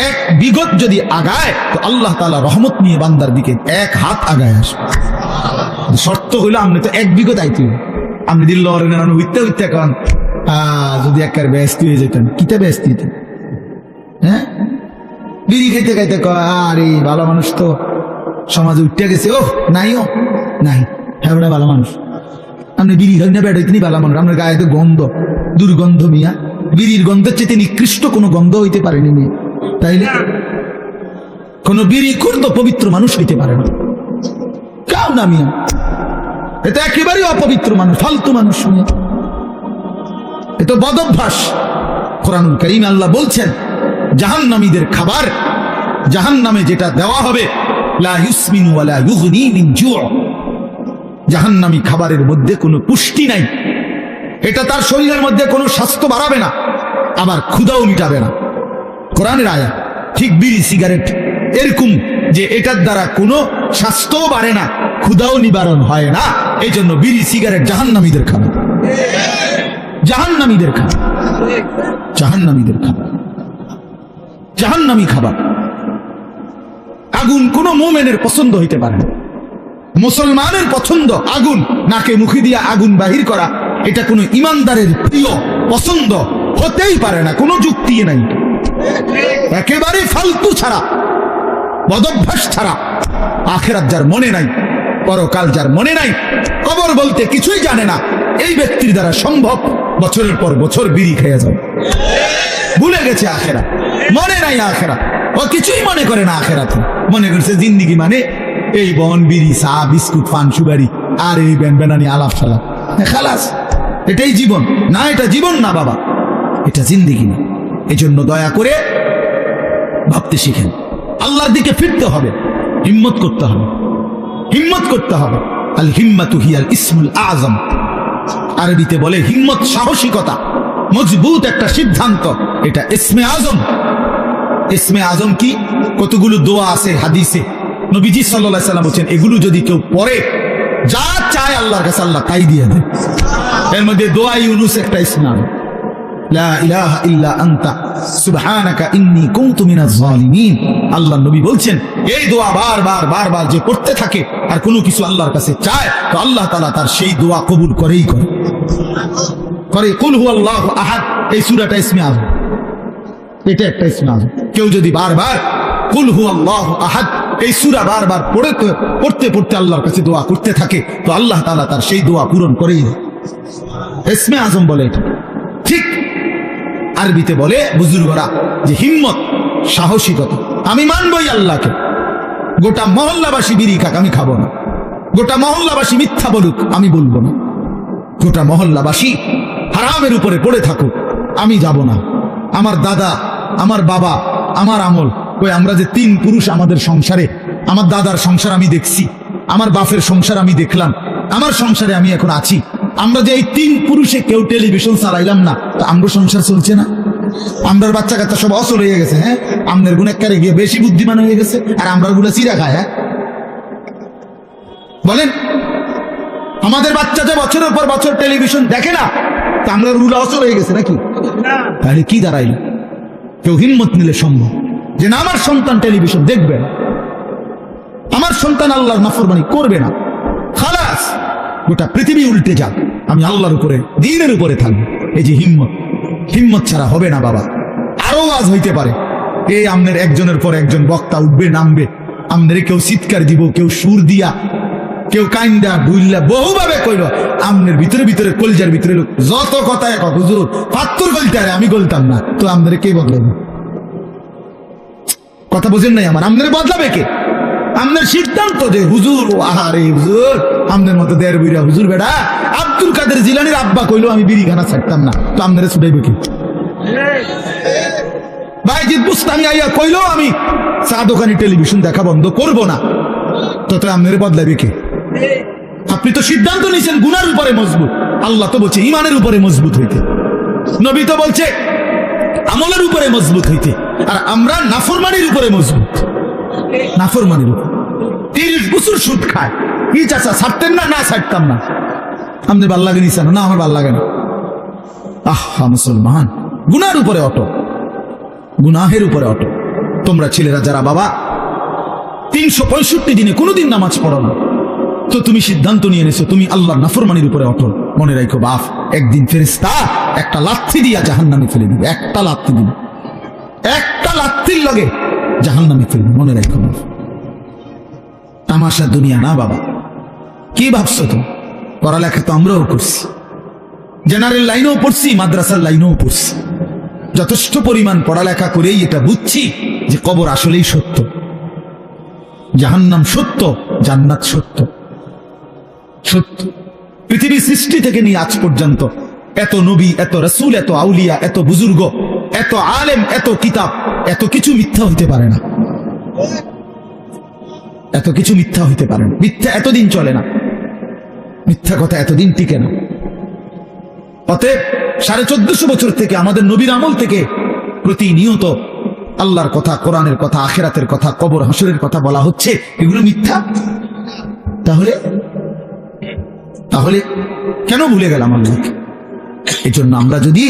Speaker 1: এক বিগত যদি আগায়, তো আল্লাহ তাআলা রহমত নিয়ে বান্দার দিকে এক হাত আগায় আসবে। শর্ত হইলো আপনি তো এক বিগত আইতে, আপনি দিল উঠতে উঠতে কারণ যদি একবার ব্যস্ত হয়ে যেতেন, কিতা ব্যস্ত হইতেন? হ্যাঁ, বিড়ি খাইতে খাইতে আরে ভালো মানুষ তো সমাজে উঠতে গেছে, ও নাইও নাই, হ্যাঁ ওরা ভালো মানুষ। আপনি বিড়ি খাই না বেড়াইতে ভালো মানুষ, আপনার গায়ে তো গন্ধ, দুর্গন্ধ মিয়া, বিড়ির গন্ধের চেয়ে নিকৃষ্ট কোনো গন্ধ হইতে পারেনি মিয়া, তাইলে কোন বিড়ি করতো পবিত্র মানুষ হইতে পারে না, কাউ না মিয়া, এটা একেবারেই অপবিত্র মানুষ, ফালতু মানুষ মিয়া, এটা বদ অভ্যাস। কোরআনুল কারীমে আল্লাহ বলছেন জাহান্নামীদের খাবার, জাহান্নামে যেটা দেওয়া হবে, লা ইউসমিনু ওয়ালা ইউগনি মিন জু', জাহান্নামী খাবারের মধ্যে কোনো পুষ্টি নাই, এটা তার শরীরের মধ্যে কোনো স্বাস্থ্য বাড়াবে না, আবার ক্ষুধাও মিটাবে না। কোরআনের আয়াত। ঠিক বিড়ি সিগারেট এরকম যে এটার দ্বারা কোনো স্বাস্থ্যও বাড়ে না, ক্ষুধাও নিবারণ হয় না, এই জন্য বিড়ি সিগারেট জাহান্নামীদের খাবার, জাহান্নামীদের খাবার, জাহান্নামীদের খাবার, জাহান্নামী খাবার। আগুন কোন মুমিনের পছন্দ হইতে পারে না, মুসলমানের পছন্দ আগুন, নাকে মুখে দিয়া আগুন বাহির করা, এটা কোনো ইমানদারের প্রিয় পছন্দ হতেই পারে না, কোনো যুক্তি নাই, একেবারে ফালতু ছাড়া, বদভ্যাস ছাড়া। আখিরাত যার মনে নাই, পরকাল যার মনে নাই, কবর বলতে কিছুই জানে না, এই ব্যক্তির দ্বারা সম্ভব বছরের পর বছর বিড়ি খেয়ে যাবে, ভুলে গেছে আখিরাত, মনে নাই আখিরাত, ও কিছুই মনে করে না আখিরাতে, মনে করছে জিন্দিগি মানে এই বন, বিড়ি, চা, বিস্কুট, পান, সুপারি আর এই বেনবেনানি আলাপ সালাপ, খালাস, এটাই জীবন না, এটা জীবন না বাবা, এটা জিন্দিগি না। এজন্য দয়া করে ভাবতে শিখেন, আল্লাহর দিকে ফিরতে হবে, হিম্মত করতে হবে, হিম্মত করতে হবে। আল হিম্মাতু হিয়াল ইসমুল আযম, আরবিতে বলে হিম্মত সাহসিকতা, মজবুত একটা সিদ্ধান্ত, এটা ইসমে আযম। ইসমে আযম কি? কতগুলো দোয়া আছে হাদিসে, নবীজি সাল্লাল্লাহু আলাইহি সাল্লাম বলেন এগুলো যদি কেউ পড়ে, যা চায় আল্লাহর কাছে আল্লাহ তাই দিয়ে দেয়। এর মধ্যে দোয়া ইউনুস একটা ইসমে আযম, লা ইলাহা ইল্লা আনতা সুবহানাকা ইন্নী কুনতু মিনাজ জালিমিন। আল্লাহ নবী বলছেন এই দোয়া বারবার বারবার যে পড়তে থাকে আর কোনো কিছু আল্লাহর কাছে চায়, তো আল্লাহ তাআলা তার সেই দোয়া কবুল করেই করে। কুল হুয়াল্লাহু আহাদ, এই সূরাটা ইসমে আযম, এটা একটা ইসমে আযম। কেউ যদি বারবার কুল হুয়াল্লাহু আহাদ এই সূরা বারবার পড়তে পড়তে আল্লাহর কাছে দোয়া করতে থাকে, তো আল্লাহ তাআলা তার সেই দোয়া পূরণ করেই দেয়। ইসমে আযম বলে এটা। ঠিক আরবিতে বলে বুজুর্গরা যে হিম্মত, সাহসিকতা, আমি মানবই আল্লাহকে, গোটা মহল্লাবাসী বিড়ি খাক আমি খাবো না, গোটা মহল্লাবাসী মিথ্যা বলুক আমি বলবো না, গোটা মহল্লাবাসী হারামের উপরে পড়ে থাকুক আমি যাব না। আমার দাদা, আমার বাবা, আমার আমল, ওই আমরা যে তিন পুরুষ আমাদের সংসারে, আমার দাদার সংসার আমি দেখছি, আমার বাপের সংসার আমি দেখলাম, আমার সংসারে আমি এখন আছি, আমরা যে এই তিন পুরুষে কেউ টেলিভিশন চালাইলাম না, তো আমরা সংসার চলছে না? আমরা বাচ্চা কাচ্চা সব অসল হয়ে গেছে, হ্যাঁ, আমাদের গুণেকারে গিয়ে বেশি বুদ্ধিমান হয়ে গেছে, আর আমরা গুলো চিরা খায়। হ্যাঁ বলেন, আমাদের বাচ্চা যে বছরের পর বছর টেলিভিশন দেখে না, তা আমরা রুলা অসল হয়ে গেছে নাকি? তাহলে কি দাঁড়াইল? কেউ হিম্মত নিলে সম্ভব যে না, আমার সন্তান টেলিভিশন দেখবে না, আমার সন্তান আল্লাহর নাফরমানি করবে না, খালাস, গোটা পৃথিবী উল্টে যাক, আমি আল্লাহর উপরে, দ্বীনের উপরে থাকবো। এই যে হিম্মত, হিম্মত ছাড়া হবে না বাবা। আরো আজ হইতে পারে এই আমনের একজনের পর একজন বক্তা উঠবে, নামবে, আমনের কেউ চিৎকার দিব, কেউ সুর দিয়া, কেউ কাইন্দা বুইল্লা বহুভাবে কইল, আমনের ভিতরে ভিতরে কলজার ভিতরে লোক যত কথা এক হুজুর পাত্তর গলতে আরে আমি গলতাম না, তো আমনের কে বদলাবে? কথা বোঝেন নাই আমার? আমনের বদলাবে কে? আমনের সিদ্ধান্ত যে হুজুর, আহারে হুজুর, আমনের মতো দেড় বুইরা হুজুর বেড়া আব্দুল কাদের জিলানীর আব্বা কইলো আমি বিড়িখানা ছাড়তাম না, তো আমনের ছুটাইবে কি? বাইজিদ বুস্তামি আইয়া কইলো আমি চা দোকানে টেলিভিশন দেখা বন্ধ করব না, তো আমনের বদলাবে কে? আপনি তো সিদ্ধান্ত নিয়েছেন গুনার উপরে মজবুত, আল্লাহ তো বলছে ইমানের উপরে মজবুত হইতে, নবী তো বলছে আমলের উপরে মজবুত হইতে, আর আমরা নাফরমানির উপরে মজবুত। নাফরমানির উপর 30 বছর সুদ খায়, কি চাচা ছাড়তেন না? না ছাড়তাম না। আমাদের ভাল লাগে নিছেন? না আমার ভাল লাগে না। আহা মুসলমান, গুনার উপরে অটো, গুনাহের উপরে অটো। তোমরা ছেলেরা যারা বাবা 365 দিনে কোনোদিন নামাজ পড়ো না, তো তুমি সিদ্ধান্ত নিয়ে নিছো তুমি আল্লাহর নাফরমানির উপরে অটল। মনে রাখো বাপ, একদিন ফেরেশতা একটা লাথি দিয়া জাহান্নামে ফেলে দিবে। একটা লাথি দিবে, একটা লাথির লগে জাহান্নামে ফেলবে। মনে রাখো বাপ, তামাশা দুনিয়া না বাবা। কি ভাবছো তুমি? পড়ালেখা তো আমরাও করছি, জেনারেল লাইনেও পড়ছি, মাদ্রাসার লাইনেও পড়ছি। যথেষ্ট পরিমাণ পড়ালেখা করেই এটা বুঝছি যে কবর আসলেই সত্য, জাহান্নাম সত্য, জান্নাত সত্য। সত্য পৃথিবী সৃষ্টি থেকে নিয়ে আজ পর্যন্ত এত নবী, এত রাসূল, এত আউলিয়া, এত বুজুর্গ, এত আলেম, এত কিতাব, এত কিছু মিথ্যা হইতে পারে না। এত কিছু মিথ্যা হইতে পারে না। মিথ্যা এতদিন চলে না, মিথ্যা কথা এতদিন টিকে না। অতএব 1450 বছর থেকে আমাদের নবীর আমল থেকে প্রতিনিয়ত আল্লাহর কথা, কোরআনের কথা, আখিরাতের কথা, কবর হাসরের কথা বলা হচ্ছে, এগুলো মিথ্যা। তাহলে তাহলে কেন ভুলে গেলাম আল্লাহকে? এই জন্য আমরা যদি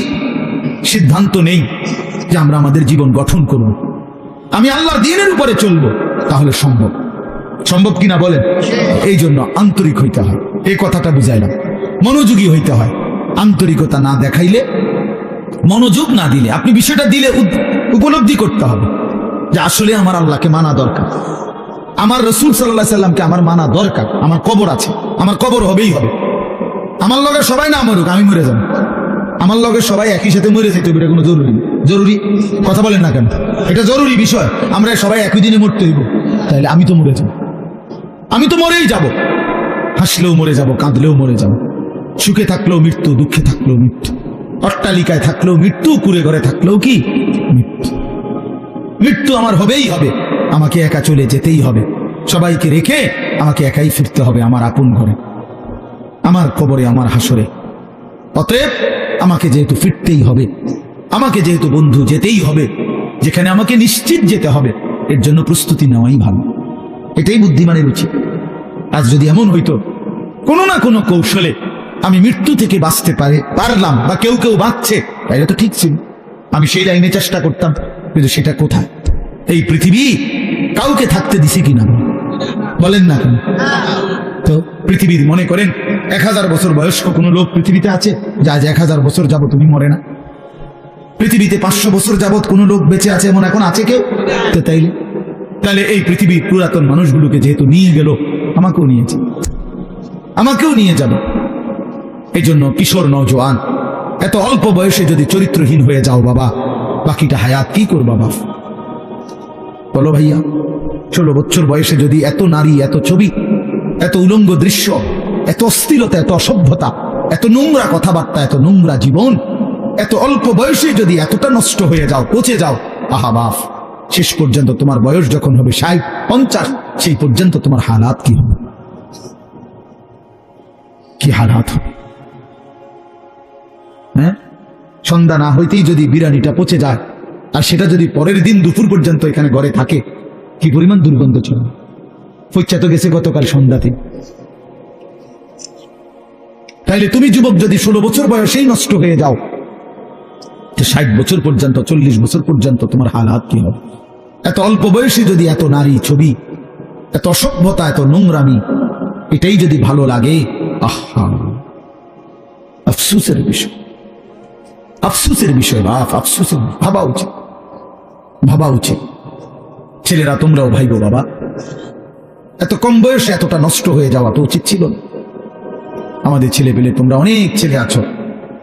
Speaker 1: সিদ্ধান্ত নেই যে আমরা আমাদের জীবন গঠন করব, আমি আল্লাহর দ্বীনের উপরে চলবো, তাহলে সম্ভব। সম্ভব কিনা বলেন? এই জন্য আন্তরিক হইতে হয়, এই কথাটা বুঝাইলাম। মনোযোগী হইতে হয়। আন্তরিকতা না দেখাইলে, মনোযোগ না দিলে, আপনি বিষয়টা দিলে উপলব্ধি করতে হবে যে আসলে আমার আল্লাহকে মানা দরকার, আমার রাসূল সাল্লাল্লাহু আলাইহি সাল্লামকে আমার মানা দরকার। আমার কবর আছে, আমার কবর হবেই হবে। আমার লগে সবাই না মরুক, আমি মরে যাব। আমার লগে সবাই একই সাথে মরে যেতে হবে, এটা কোনো জরুরি? জরুরি কথা বলেন না কেন? এটা জরুরি বিষয়। আমরা সবাই একই দিনে মরতে হইব, তাহলে আমি তো মরে যাব। আমি তো মরেই যাব। হাসলেও মরে যাব, কাঁদলেও মরে যাব। সুখে থাকলেও মৃত্যু, দুঃখে থাকলেও মৃত্যু, অট্টালিকায় থাকলেও মৃত্যু, কুড়ে ঘরে থাকলেও কি মৃত্যু। মৃত্যু আমার হবেই হবে, আমাকে একা চলে যেতেই হবে। সবাইকে রেখে আমাকে একাই ফিরতে হবে আমার আপন ঘরে, আমার কবরে, আমার হাসরে। অতএব আমাকে যেহেতু ফিরতেই হবে, আমাকে যেহেতু বন্ধু যেতেই হবে, যেখানে আমাকে নিশ্চিত যেতে হবে, এর জন্য প্রস্তুতি নেওয়াই ভালো। এটাই বুদ্ধিমানের উচিত। আজ যদি এমন হইতো কোনো না কোনো কৌশলে আমি মৃত্যু থেকে বাঁচতে পারলাম, বা কেউ কেউ বাঁচছে, তাইলে তো ঠিক ছিল, আমি সেই লাইনে চেষ্টা করতাম। কিন্তু সেটা কোথায়? এই পৃথিবী কাউকে থাকতে দিছে কিনা বলেন না কেন? তো পৃথিবীর মনে করেন 1000 বছর বয়স্ক কোন লোক পৃথিবীতে আছে যা আজ 1000 বছর যাবত তুমি মরে না? পৃথিবীতে 500 বছর যাবত কোন লোক বেঁচে আছে এমন এখন আছে কেউ? তো তাহলে এই পৃথিবীর পুরাতন মানুষগুলোকে যেহেতু নিয়ে গেল, আমাকেও নিয়েছে, আমাকেও নিয়ে যাবে। এই জন্য কিশোর নওজোয়ান, এত অল্প বয়সে যদি চরিত্রহীন হয়ে যাও বাবা, বাকিটা হায়াত কি করবা বাপ? বলো ভাইয়া, 16 বছর বয়সে যদি এত নারী, এত ছবি, এত উলঙ্গ দৃশ্য, এত অস্থিরতা, এত অসভ্যতা, এত নোংরা কথাবার্তা, এত নোংরা জীবন, এত অল্প বয়সে যদি এতটা নষ্ট হয়ে যাও, পচে যাও, আহা বাপ, শেষ পর্যন্ত তোমার বয়স যখন হবে 60-50, সেই পর্যন্ত তোমার হালাত কি হবে? কি হালাত হবে? হ্যাঁ, সন্ধ্যা না হইতেই যদি বিরিয়ানিটা পচে যায়, আর সেটা যদি পরের দিন দুপুর পর্যন্ত এখানে ঘরে থাকে, কি পরিমাণ দুর্গন্ধ ছিল। পচা তো গেছে গতকাল সন্ধ্যাতে। তাইলে তুমি যুবক যদি 16 বছর বয়সেই নষ্ট হয়ে যাও, 60 বছর পর্যন্ত, 40 বছর পর্যন্ত তোমার হালাত কি হবে? এত অল্প বয়সে যদি এত নারী ছবি, এত অসভ্যতা, এত নোংরামি, এটাই যদি ভালো লাগে, আহা, আফসোসের বিষয়, আফসোসের বিষয় বাপ, আফসোসের। ভাবা উচিত, ভাবা উচিত। ছেলেরা তোমরাও ভাইবো বাবা, এত কম বয়সে এতটা নষ্ট হয়ে যাওয়া তো উচিত ছিল না। আমাদের ছেলে পেলে, তোমরা অনেক ছেলে আছো,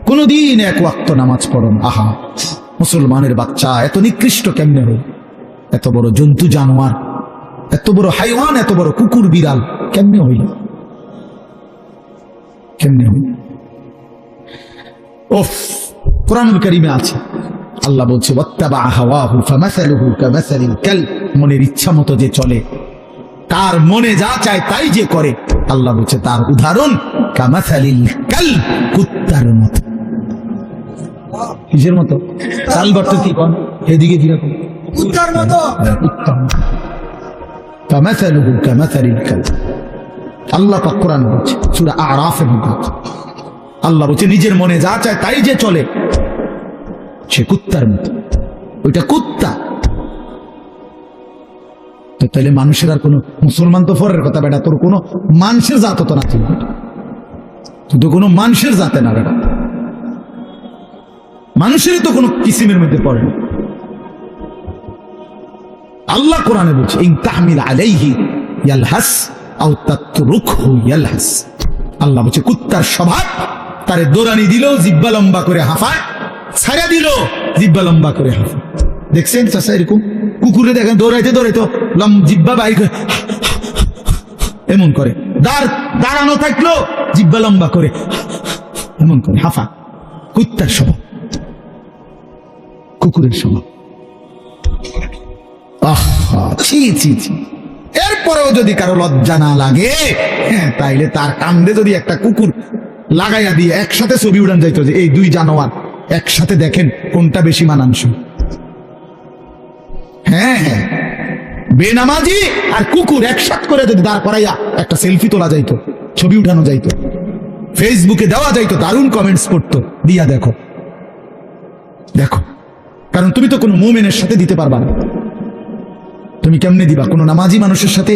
Speaker 1: কোনদিন 1 ওয়াক্ত নামাজ পড়ো না। আহা, মুসলমানের বাচ্চা এত নিকৃষ্ট কেমনে হল? এত বড় জন্তু জানোয়ার, এত বড় হাইওয়ান, এত বড় কুকুর বিড়াল কেমনে হইল? কেমনে হইল? ওফ, কোরআনুল কারীমে আছে, আল্লাহ বলছে ওয়াত্তাবা হাওয়াহু ফামাসালুহু কামাসালিল কালব, মনের ইচ্ছা মতো যে চলে, তার মনে যা চায় তাই যে করে, আল্লাহ বলছে তার উদাহরণ কামাসালিল কালব, কুত্তার মতো। কিসের মতো? কালব অর্থ কি কোন? এদিকে কিরকম? কুত্তার মতো। কুত্তার মতো। কামাসালুহু কামাসালিল কালব। আল্লাহ পাক কোরআন বলছে সূরা আরাফের মধ্যে, আল্লাহ বলছে নিজের মনে যা চায় তাই যে চলে, সে কুত্তার মতো। ওইটা কুত্তা। তো তাহলে মানুষের আর কোন, মুসলমান তো ফরের কথা বেটা, তোর কোনো মানুষের জাত তো না, তুই তো কোনো মানুষের জাতে না বেটা, মানুষেরই তো কোনো কিসিমের মধ্যে পড়ে না। আল্লাহ কোরআনে বলছে ইন তাহমিল আলাইহি ইয়ালহাস আও তাতরুকহু ইয়ালহাস। আল্লাহ বলছে কুত্তার স্বভাব, তারে দৌড়ানি দিলেও জিহ্বা লম্বা করে হাঁফায়, ছাড়া দিল জিহ্বা লম্বা করে হাঁফায়। দেখছেন চাচা এরকম কুকুরে দেখেন দৌড়াইতে দৌড়াইতো জিহ্বা বাইর করে এমন করে, দাঁড়ানো থাকলো জিহ্বা লম্বা করে এমন করে হাঁফা। কুত্তার স্বভাব, কুকুরের স্বভাব। এরপরেও যদি কারো লজ্জা না লাগে, তাইলে তার কান্দে যদি একটা কুকুর লাগাইয়া দিয়ে একসাথে ছবি উড়ান যাইতো যে এই দুই জানোয়ার একসাথে দেখেন কোনটা বেশি মানানসই। হ্যাঁ, বেনামাজি আর কুকুর একসাথে করে যদি দাঁড় করাইয়া একটা সেলফি তোলা যাইতো, ছবি উঠানো যাইতো, ফেসবুকে দেওয়া যাইতো, দারুণ কমেন্টস করতো, দিয়া দেখো দেখো। কারণ তুমি তো কোনো মুমিনের সাথে দিতে পারবা না, তুমি কেমনে দিবা কোনো নামাজি মানুষের সাথে?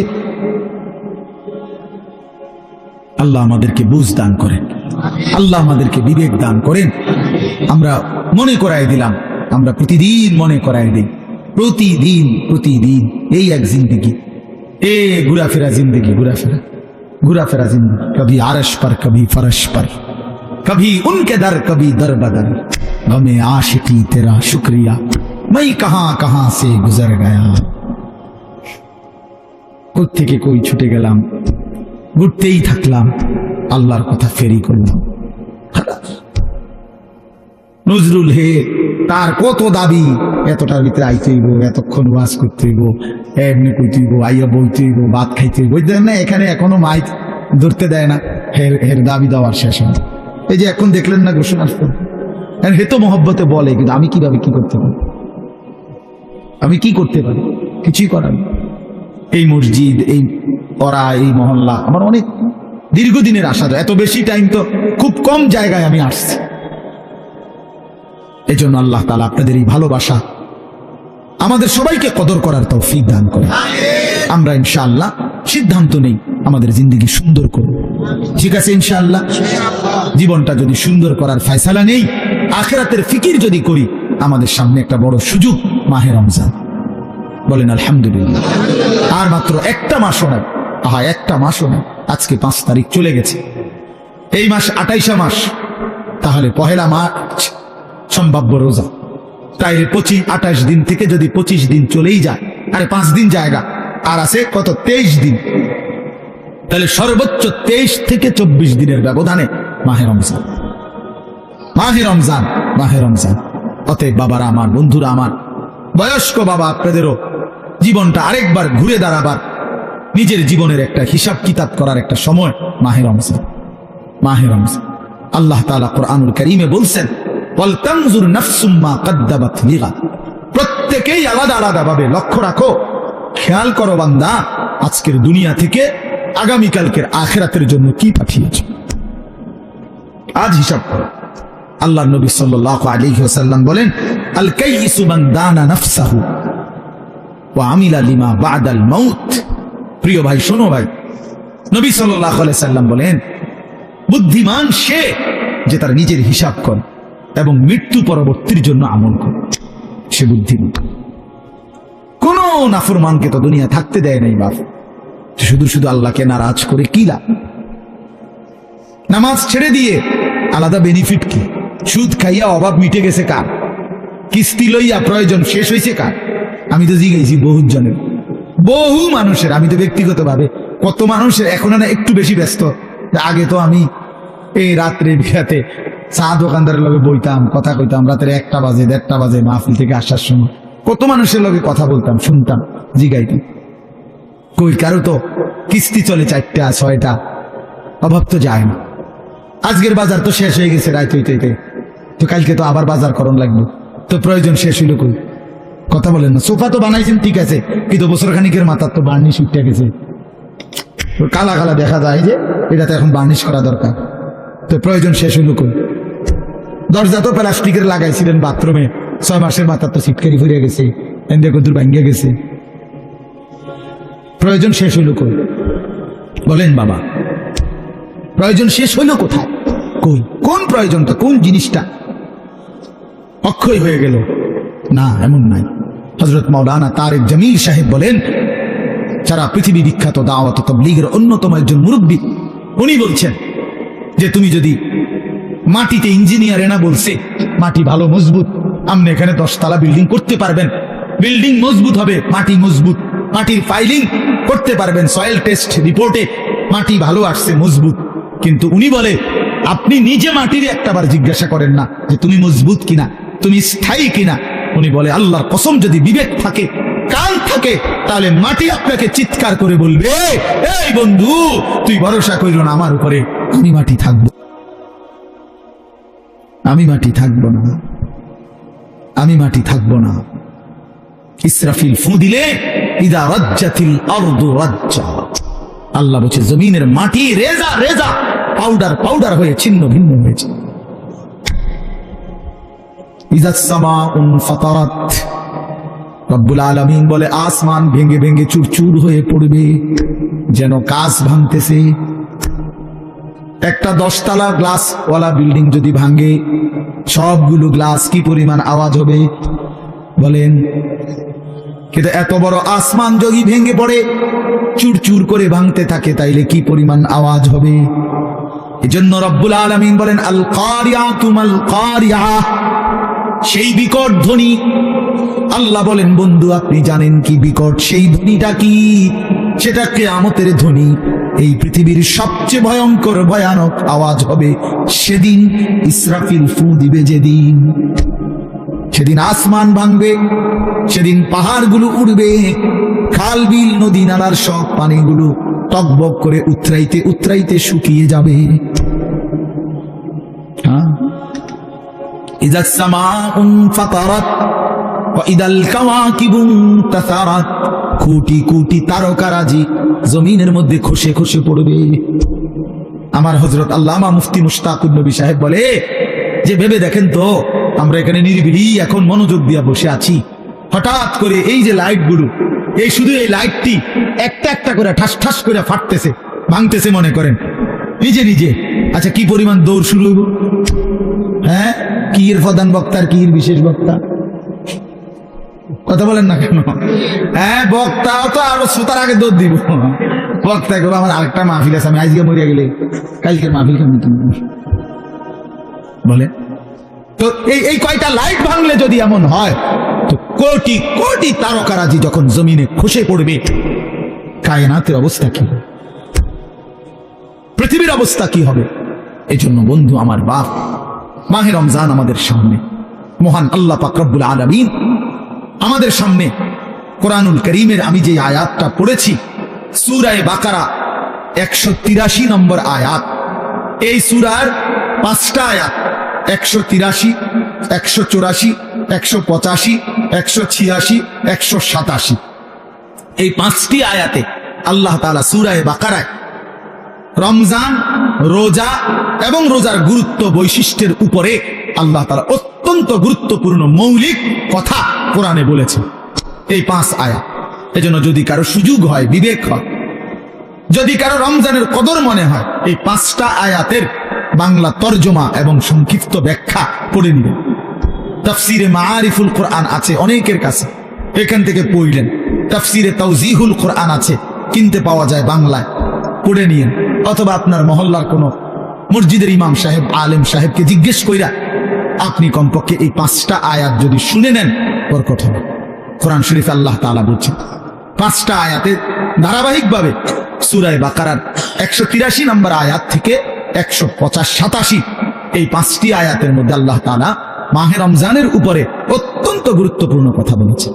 Speaker 1: আল্লাহ আমাদেরকে বুঝ দান করেন, আল্লাহ আমাদেরকে বিবেক দান করেন। আমরা মনে করাই দিলাম, আমরা প্রতিদিন মনে করাই দিই, প্রতিদিন প্রতিদিন এই এক জিন্দগি, এ ঘুরাফেরা জিন্দগি, ঘুরাফেরা জিন্দগি। কभी आरश पर कभी फरश पर, कभी उनके दर कभी दर बदर, गमे आशिकी तेरा शुक्रिया मैं कहां कहां से गुजर गया। কোথা থেকে কই ছুটে গেলাম, ঘুরতেই থাকলাম, আল্লাহর কথা ফেরি করলাম। নজরুল হে, তার কত দাবি, এতটার ভিতরে আইতে হইব, এতক্ষণ ওয়াজ করতে হইব, এমনি করতে হইব, আইয়া বইতে হইব, ভাত খাইতে হইব। না, এখানে এখনো মাইক ধরতে দেয় না, হের দাবি দেওয়ার শেষ হয়। এই যে এখন দেখলেন না ঘোষণার পর, হে তো মহব্বতে বলে, কিন্তু আমি কিভাবে কি করতে পারি, আমি কি করতে পারি? কিছুই করার। এই মসজিদ, এই ওরা, এই মহল্লা আমার অনেক দীর্ঘদিনের আশা। এত বেশি টাইম তো খুব কম জায়গায় আমি আসছি। এই জন্য আল্লাহ তাআলা আপনাদের এই ভালোবাসা আমাদের সবাইকে কদর করার তৌফিক দান করে। আমরা ইনশাআল্লাহ সিদ্ধান্ত নেই আমাদের জিন্দেগি সুন্দর করব, ঠিক আছে? ইনশাআল্লাহ জীবনটা যদি সুন্দর করার ফয়সালা নেই, আখিরাতের ফিকির যদি করি, আমাদের সামনে একটা বড় সুযোগ মাহে রমজান। বলেন আলহামদুলিল্লাহ। আর মাত্র একটা মাসও নাই, একটা মাসও নাই। আজকে 5 তারিখ চলে গেছে, এই মাস 28 মাস, তাহলে 1 মার্চ সম্ভাব্য রোজা। তাইলে 28 দিন থেকে যদি 25 দিন চলেই যায়, আরে 5 দিন জায়গা আর আছে কত, 23 দিন। তাহলে সর্বোচ্চ 23 থেকে 24 দিনের ব্যবধানে মাহে রমজান, মাহে রমজান, মাহে রমজান। অতএব বাবারা আমার, বন্ধুরা আমার, বয়স্ক বাবা, আপনাদেরও জীবনটা আরেকবার ঘুরে দাঁড়াবার, নিজের জীবনের একটা হিসাব কিতাব করার একটা সময় মাহে রমজান, মাহে রমজান। আল্লাহ তাআলা কোরআনুল কারীমে বলছেন, ওয়ালতানজুর নাফসুম মা কদ্দাবাত লিগাদ। প্রত্যেকেই আলাদা আলাদা ভাবে লক্ষ্য রাখো, খেয়াল করো বান্দা, আজকের দুনিয়া থেকে আগামীকালকের আখিরাতের জন্য কি পাঠিয়েছ, আজ হিসাব করো। আল্লাহর নবী সাল্লাল্লাহু আলাইহি ওয়াসাল্লাম বলেন, আল কাইয়িসু মান দানা নাফসাহু ওয়া আমিলা লিমা বা'দাল মাউত। প্রিয় ভাই, শোনো ভাই, নবী সাল্লাল্লাহু আলাইহি ওয়াসাল্লাম বলেন, বুদ্ধিমান সে যে তার নিজের হিসাব করে এবং মৃত্যু পরবর্তীর জন্য আমল করে, সে বুদ্ধিমান। কোন নাফরমানকে তো দুনিয়া থাকতে দেয় নাই বাপ, শুধু শুধু আল্লাহকে নারাজ করে কি লাভ? নামাজ ছেড়ে দিয়ে আলাদা বেনিফিট কি? সুদ খাইয়া অভাব মিটে গেছে কার? কিস্তি লইয়া প্রয়োজন শেষ হয়েছে কার? আমি তো জিজ্ঞেসি বহু জনের, বহু মানুষের। আমি তো ব্যক্তিগত ভাবে কত মানুষের এখন না একটু বেশি ব্যস্ত। আগে তো আমি এই রাত্রে বিরাতে চা দোকানদারের লগে বইতাম, কথা কইতাম, রাতের 1টা বাজে 1:30 বাজে মাহফিল থেকে আসার সময় কত মানুষের লগে কথা বলতাম, শুনতাম, জিগাইতাম। কই কারো তো কিস্তি চলে 4টা 6টা, অভাব তো যায় না। আজকের বাজার তো শেষ হয়ে গেছে রাত হইতে, তো কালকে তো আবার বাজার করণ লাগবে, তো প্রয়োজন শেষ হইল কই? কথা বলেন না। সোফা তো বানাইছেন ঠিক আছে, কিন্তু বছর খানিকের মাথার তো বার্নিশ উঠে গেছে, কালা কালা দেখা যায় যে এটা তো এখন বার্নিশ করা দরকার, তো প্রয়োজন শেষ হইল কই? দরজা তো প্লাস্টিকের লাগাইছিলেন বাথরুমে, 6 মাসের মাথার তো সিটকারি ফুরিয়ে গেছে, এন্ডে কদুর ভাঙ্গিয়া গেছে, প্রয়োজন শেষ হইল কই? বলেন বাবা, প্রয়োজন শেষ হইল কোথায়? কই? কোন প্রয়োজনটা, কোন জিনিসটা অক্ষয় হয়ে গেল? না, এমন নাই। হযরত মাওলানা তারেক জামিল সাহেব বলেন, যারা পৃথিবী বিখ্যাত দাওয়াত ও তাবলীগের অন্যতম একজন মুরব্বী, উনি বলছেন যে তুমি যদি মাটিতে ইঞ্জিনিয়ার এনা বলছে মাটি ভালো মজবুত, আপনি এখানে 10 তলা বিল্ডিং করতে পারবেন, বিল্ডিং মজবুত হবে, মাটি মজবুত, মাটির ফাইলিং করতে পারবেন, সয়েল টেস্ট রিপোর্টে মাটি ভালো আসছে মজবুত। কিন্তু উনি বলে আপনি নিজে মাটির একটাবার জিজ্ঞাসা করেন না যে তুমি মজবুত কিনা, তুমি স্থায়ী কিনা। উনি বলে আল্লাহর কসম, যদি বিবেক থাকে, কান থাকে, তাহলে মাটি আপনাকে চিৎকার করে বলবে, এই বন্ধু তুই ভরসা করিল না আমার উপরে, আমি মাটি থাকবো, আমি মাটি থাকবো না, আমি মাটি থাকবো না। ইসরাফিল ফু দিলে ইদা রাজ্জাতিল আরদু রাজ্জা, আল্লাহ বলছে জমিনের মাটি রেজা রেজা, পাউডার পাউডার হয়ে ছিন্ন ভিন্ন হয়েছে। ইজাস সামাউন ফাতারাত, রব্বুল আলামিন বলে আসমান ভেঙে ভেঙে চুরচুর হয়ে পড়বে, যেন কাঁচ ভাঙতেছে। একটা 10 তলা গ্লাস ওয়ালা বিল্ডিং যদি ভাঙে, সবগুলো গ্লাস কি পরিমাণ আওয়াজ হবে বলেন? কিন্তু এত বড় আসমান যদি ভেঙে পড়ে, চুরচুর করে ভাঙতে থাকে, তাইলে কি পরিমাণ আওয়াজ হবে? এজন্য রব্বুল আলামিন বলেন আল কারিয়াতু মাল কারিয়া, সেই বিকট ধ্বনি। আল্লাহ বলেন বন্ধু আপনি জানেন কি বিকট সেই ধ্বনিটা কি? সেটা কিয়ামতের ধ্বনি। এই পৃথিবীর সবচেয়ে ভয়ঙ্কর ভয়ানক আওয়াজ হবে সেদিন ইসরাফিল ফু দিবে যেদিন। সেদিন আসমান ভাঙবে, সেদিন পাহাড়গুলো উড়বে, খাল বিল নদী নালার সব পানিগুলো টকবক করে উতরাইতে উতরাইতে শুকিয়ে যাবে। ইযাস সামাউন ফাতারাত ওয়া ইদাল কাওয়াকিবু তাসারাত, কোটি কোটি তারকারাজি জমিনের মধ্যে খসে খসে পড়বে। আমার হযরত আল্লামা মুফতি মুশতাকুর নবী সাহেব বলে যে ভেবে দেখেন তো, আমরা এখানে নিরিবিলি এখন মনোযোগ দিয়া বসে আছি, হঠাৎ করে এই যে লাইটগুলো, এই শুধু এই লাইটটি একটা একটা করে ঠাস ঠাস করে ফাটতেছে, ভাঙতেছে মনে করেন নিজে নিজে। আচ্ছা কি পরিমাণ দৌড় শুরু হইব? হ্যাঁ, কি এর প্রধান বক্তা আর কি এর বিশেষ বক্তা? কথা বলেন না কেন? হ্যাঁ, বক্তাও তো আরো শ্রোতার আগে দৌড় দিব। বক্তা করবো আমার আরেকটা মাহফিল আছে, আমি আজকে মরিয়া গেলে কালকের মাহফিল কেমন তুমি বলে? তো এই কয়টা লাইট ভাঙলে যদি এমন হয়, তো কোটি কোটি তারকারাজি যখন জমিনে খসে পড়বে, কায়নাতের অবস্থা কি হবে? পৃথিবীর অবস্থা কি হবে? এই জন্য বন্ধু আমার বাপ, মাহে রমজান আমাদের সামনে, মহান আল্লাহ পাক রব্বুল আলামিন আমাদের সামনে কোরআনুল কারীমের আমি যে আয়াতটা পড়েছি, সূরা বাকারা 183 নম্বর আয়াত। এই সূরার 5টা আয়াত, 183, 184, 185, 186, 187, এই 5টি আয়াতে আল্লাহ তাআলা সূরা বাকারায় রমজান, রোজা এবং রোজার গুরুত্ব বৈশিষ্ট্যের উপরে আল্লাহ তাআলা অত্যন্ত গুরুত্বপূর্ণ মৌলিক কথা কোরআনে বলেছে এই 5 আয়াত। এজন্য যদি কারো সুযোগ হয়, বিবেক হয়, যদি কারো রমজানের কদর মনে হয়, এই 5টা আয়াতের বাংলা তরজমা এবং সংক্ষিপ্ত ব্যাখ্যা পড়ে নেবেন। তাফসিরে মাআরিফুল কোরআন আছে অনেকের কাছে, এখান থেকে পড়লেন। তাফসিরে তাওজিহুল কোরআন আছে, কিনতে পাওয়া যায় বাংলায়, পড়ে নিয়েন। অথবা আপনার মহল্লার কোনো মসজিদের ইমাম সাহেব, আলেম সাহেবকে জিজ্ঞেস কইরা আপনি কমপক্ষে এই 5টা আয়াত যদি শুনে নেন, বরকত হবে। কোরআন শরীফে আল্লাহ তাআলা বলছেন 5টা আয়াতে ধারাবাহিকভাবে সূরা বাকারার 183 নম্বর আয়াত থেকে 185-87 এই 5টি আয়াতের মধ্যে আল্লাহ তাআলা মাহে রমজানের উপরে অত্যন্ত গুরুত্বপূর্ণ কথা বলেছে,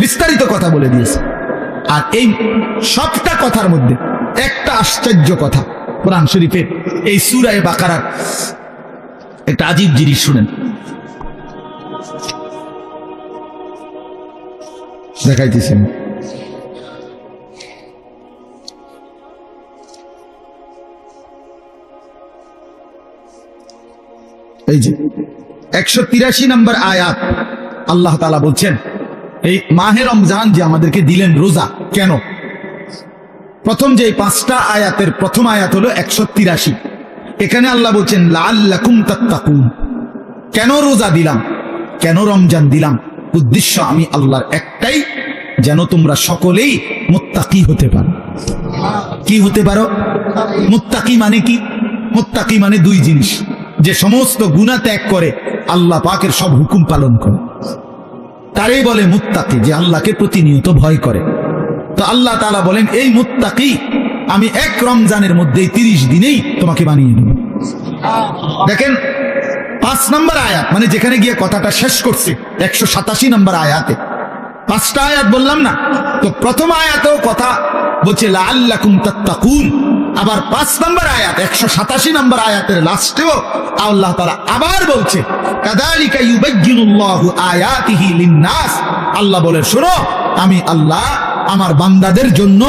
Speaker 1: বিস্তারিত কথা বলে দিয়েছে। আর এই সবটা কথার মধ্যে একটা আশ্চর্য কথা, কোরআন শরীফে এই সূরা বাকারার একটা আজীব জিনিস শুনেন, দেখাইতেছেন। এই যে 183 নম্বর আয়াত, আল্লাহ তাআলা বলছেন এই মাহে রমজান যে আমাদেরকে দিলেন রোজা কেন। প্রথম যে 5টা আয়াতের প্রথম আয়াত হলো 183। এখানে আল্লাহ বলছেন লাআল্লাকুম তাত্তাকুন, কেন রোজা দিলাম, কেন রমজান দিলাম, উদ্দেশ্য আমি আল্লাহর একটাই, যেন তোমরা সকলেই মুত্তাকি হতে পারো। কি হতে পারো? মুত্তাকি মানে কি? মুত্তাকি মানে দুই জিনিস, যে সমস্ত গুনাহ ত্যাগ করে আল্লাহ পাকের সব হুকুম পালন করে, তারই বলে মুত্তাকি, যে আল্লাহকে প্রতিনিয়ত ভয় করে। তো আল্লাহ তাআলা বলেন এই মুত্তাকি আমি এক রমজানের মধ্যেই 30 দিনেই তোমাকে বানিয়ে দেব। দেখেন 5 নম্বর আয়াত, মানে যেখানে গিয়ে কথাটা শেষ করছে 187 নম্বর আয়াতে, 5টা আয়াত বললাম না, তো প্রথম আয়াতেও কথা বলছে লাআল্লাকুম তাত্তাকুন, আবার 5 নম্বর আয়াত 187 নম্বর আয়াতের লাস্টেও আল্লাহ তাআলা আবার বলছে কাযালিকা ইউবাজ্জিনুল্লাহু আয়াতিহি লিন-নাস, আল্লাহ বলে শোনো আমি আল্লাহ আমার বান্দাদের জন্য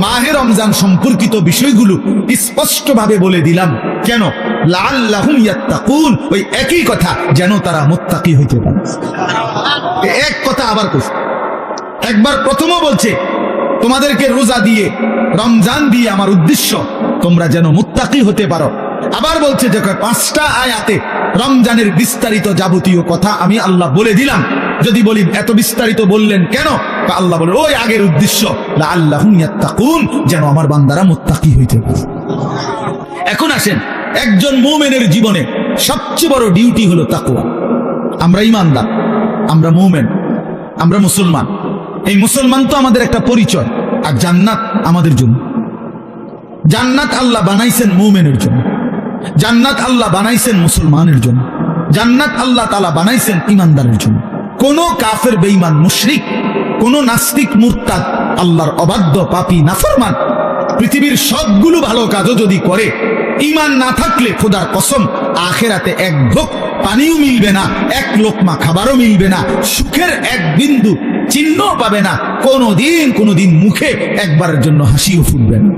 Speaker 1: মাহে রমজান সম্পর্কিত বিষয়গুলো স্পষ্টভাবে বলে দিলাম, কেন? লাআল্লাহুম ইয়াত্তাকুন, ওই একই কথা, যেন তারা মুত্তাকি হইতে পারে। এক কথা আবার কইছে, একবার প্রথমও বলছে তোমাদেরকে রোজা দিয়ে রমজান দিয়ে আমার উদ্দেশ্য তোমরা যেন মুত্তাকি হতে পারো, আবার বলছে যে 5টা আয়াতে রমজানের বিস্তারিত যাবতীয় কথা আমি আল্লাহ বলে দিলাম। যদি বলি এত বিস্তারিত বললেন কেন, আল্লাহ বলে ওই আগের উদ্দেশ্য লাআল্লাহুম ইয়াত্তাকুন, যেন আমার বান্দারা মুত্তাকি হইতে পারে। এখন আসেন, একজন মুমিনের জীবনে সবচেয়ে বড় ডিউটি হলো তাকওয়া। আমরা ঈমানদার, আমরা মুমিন, আমরা মুসলমান। এই মুসলমান তো আমাদের একটা পরিচয়, আর জান্নাত আমাদের জন্য। জান্নাত আল্লাহ বানাইছেন মুমিনের জন্য, জান্নাত আল্লাহ বানাইছেন মুসলমানের জন্য, জান্নাত আল্লাহ তাআলা বানাইছেন ঈমানদারের জন্য। কোন কাফের বেঈমান মুশরিক, কোন নাস্তিক মুরতাদ, আল্লাহর অবাধ্য পাপী নাফরমান পৃথিবীর সবগুলো ভালো কাজও যদি করে, ঈমান না থাকলে খোদার কসম আখিরাতে এক ঢোক পানিও মিলবে না, এক লোকমা খাবারও মিলবে না, সুখের এক বিন্দু চিহ্ন পাবে না, কোনোদিন মুখে একবারের জন্য হাসিও ফুটবে না।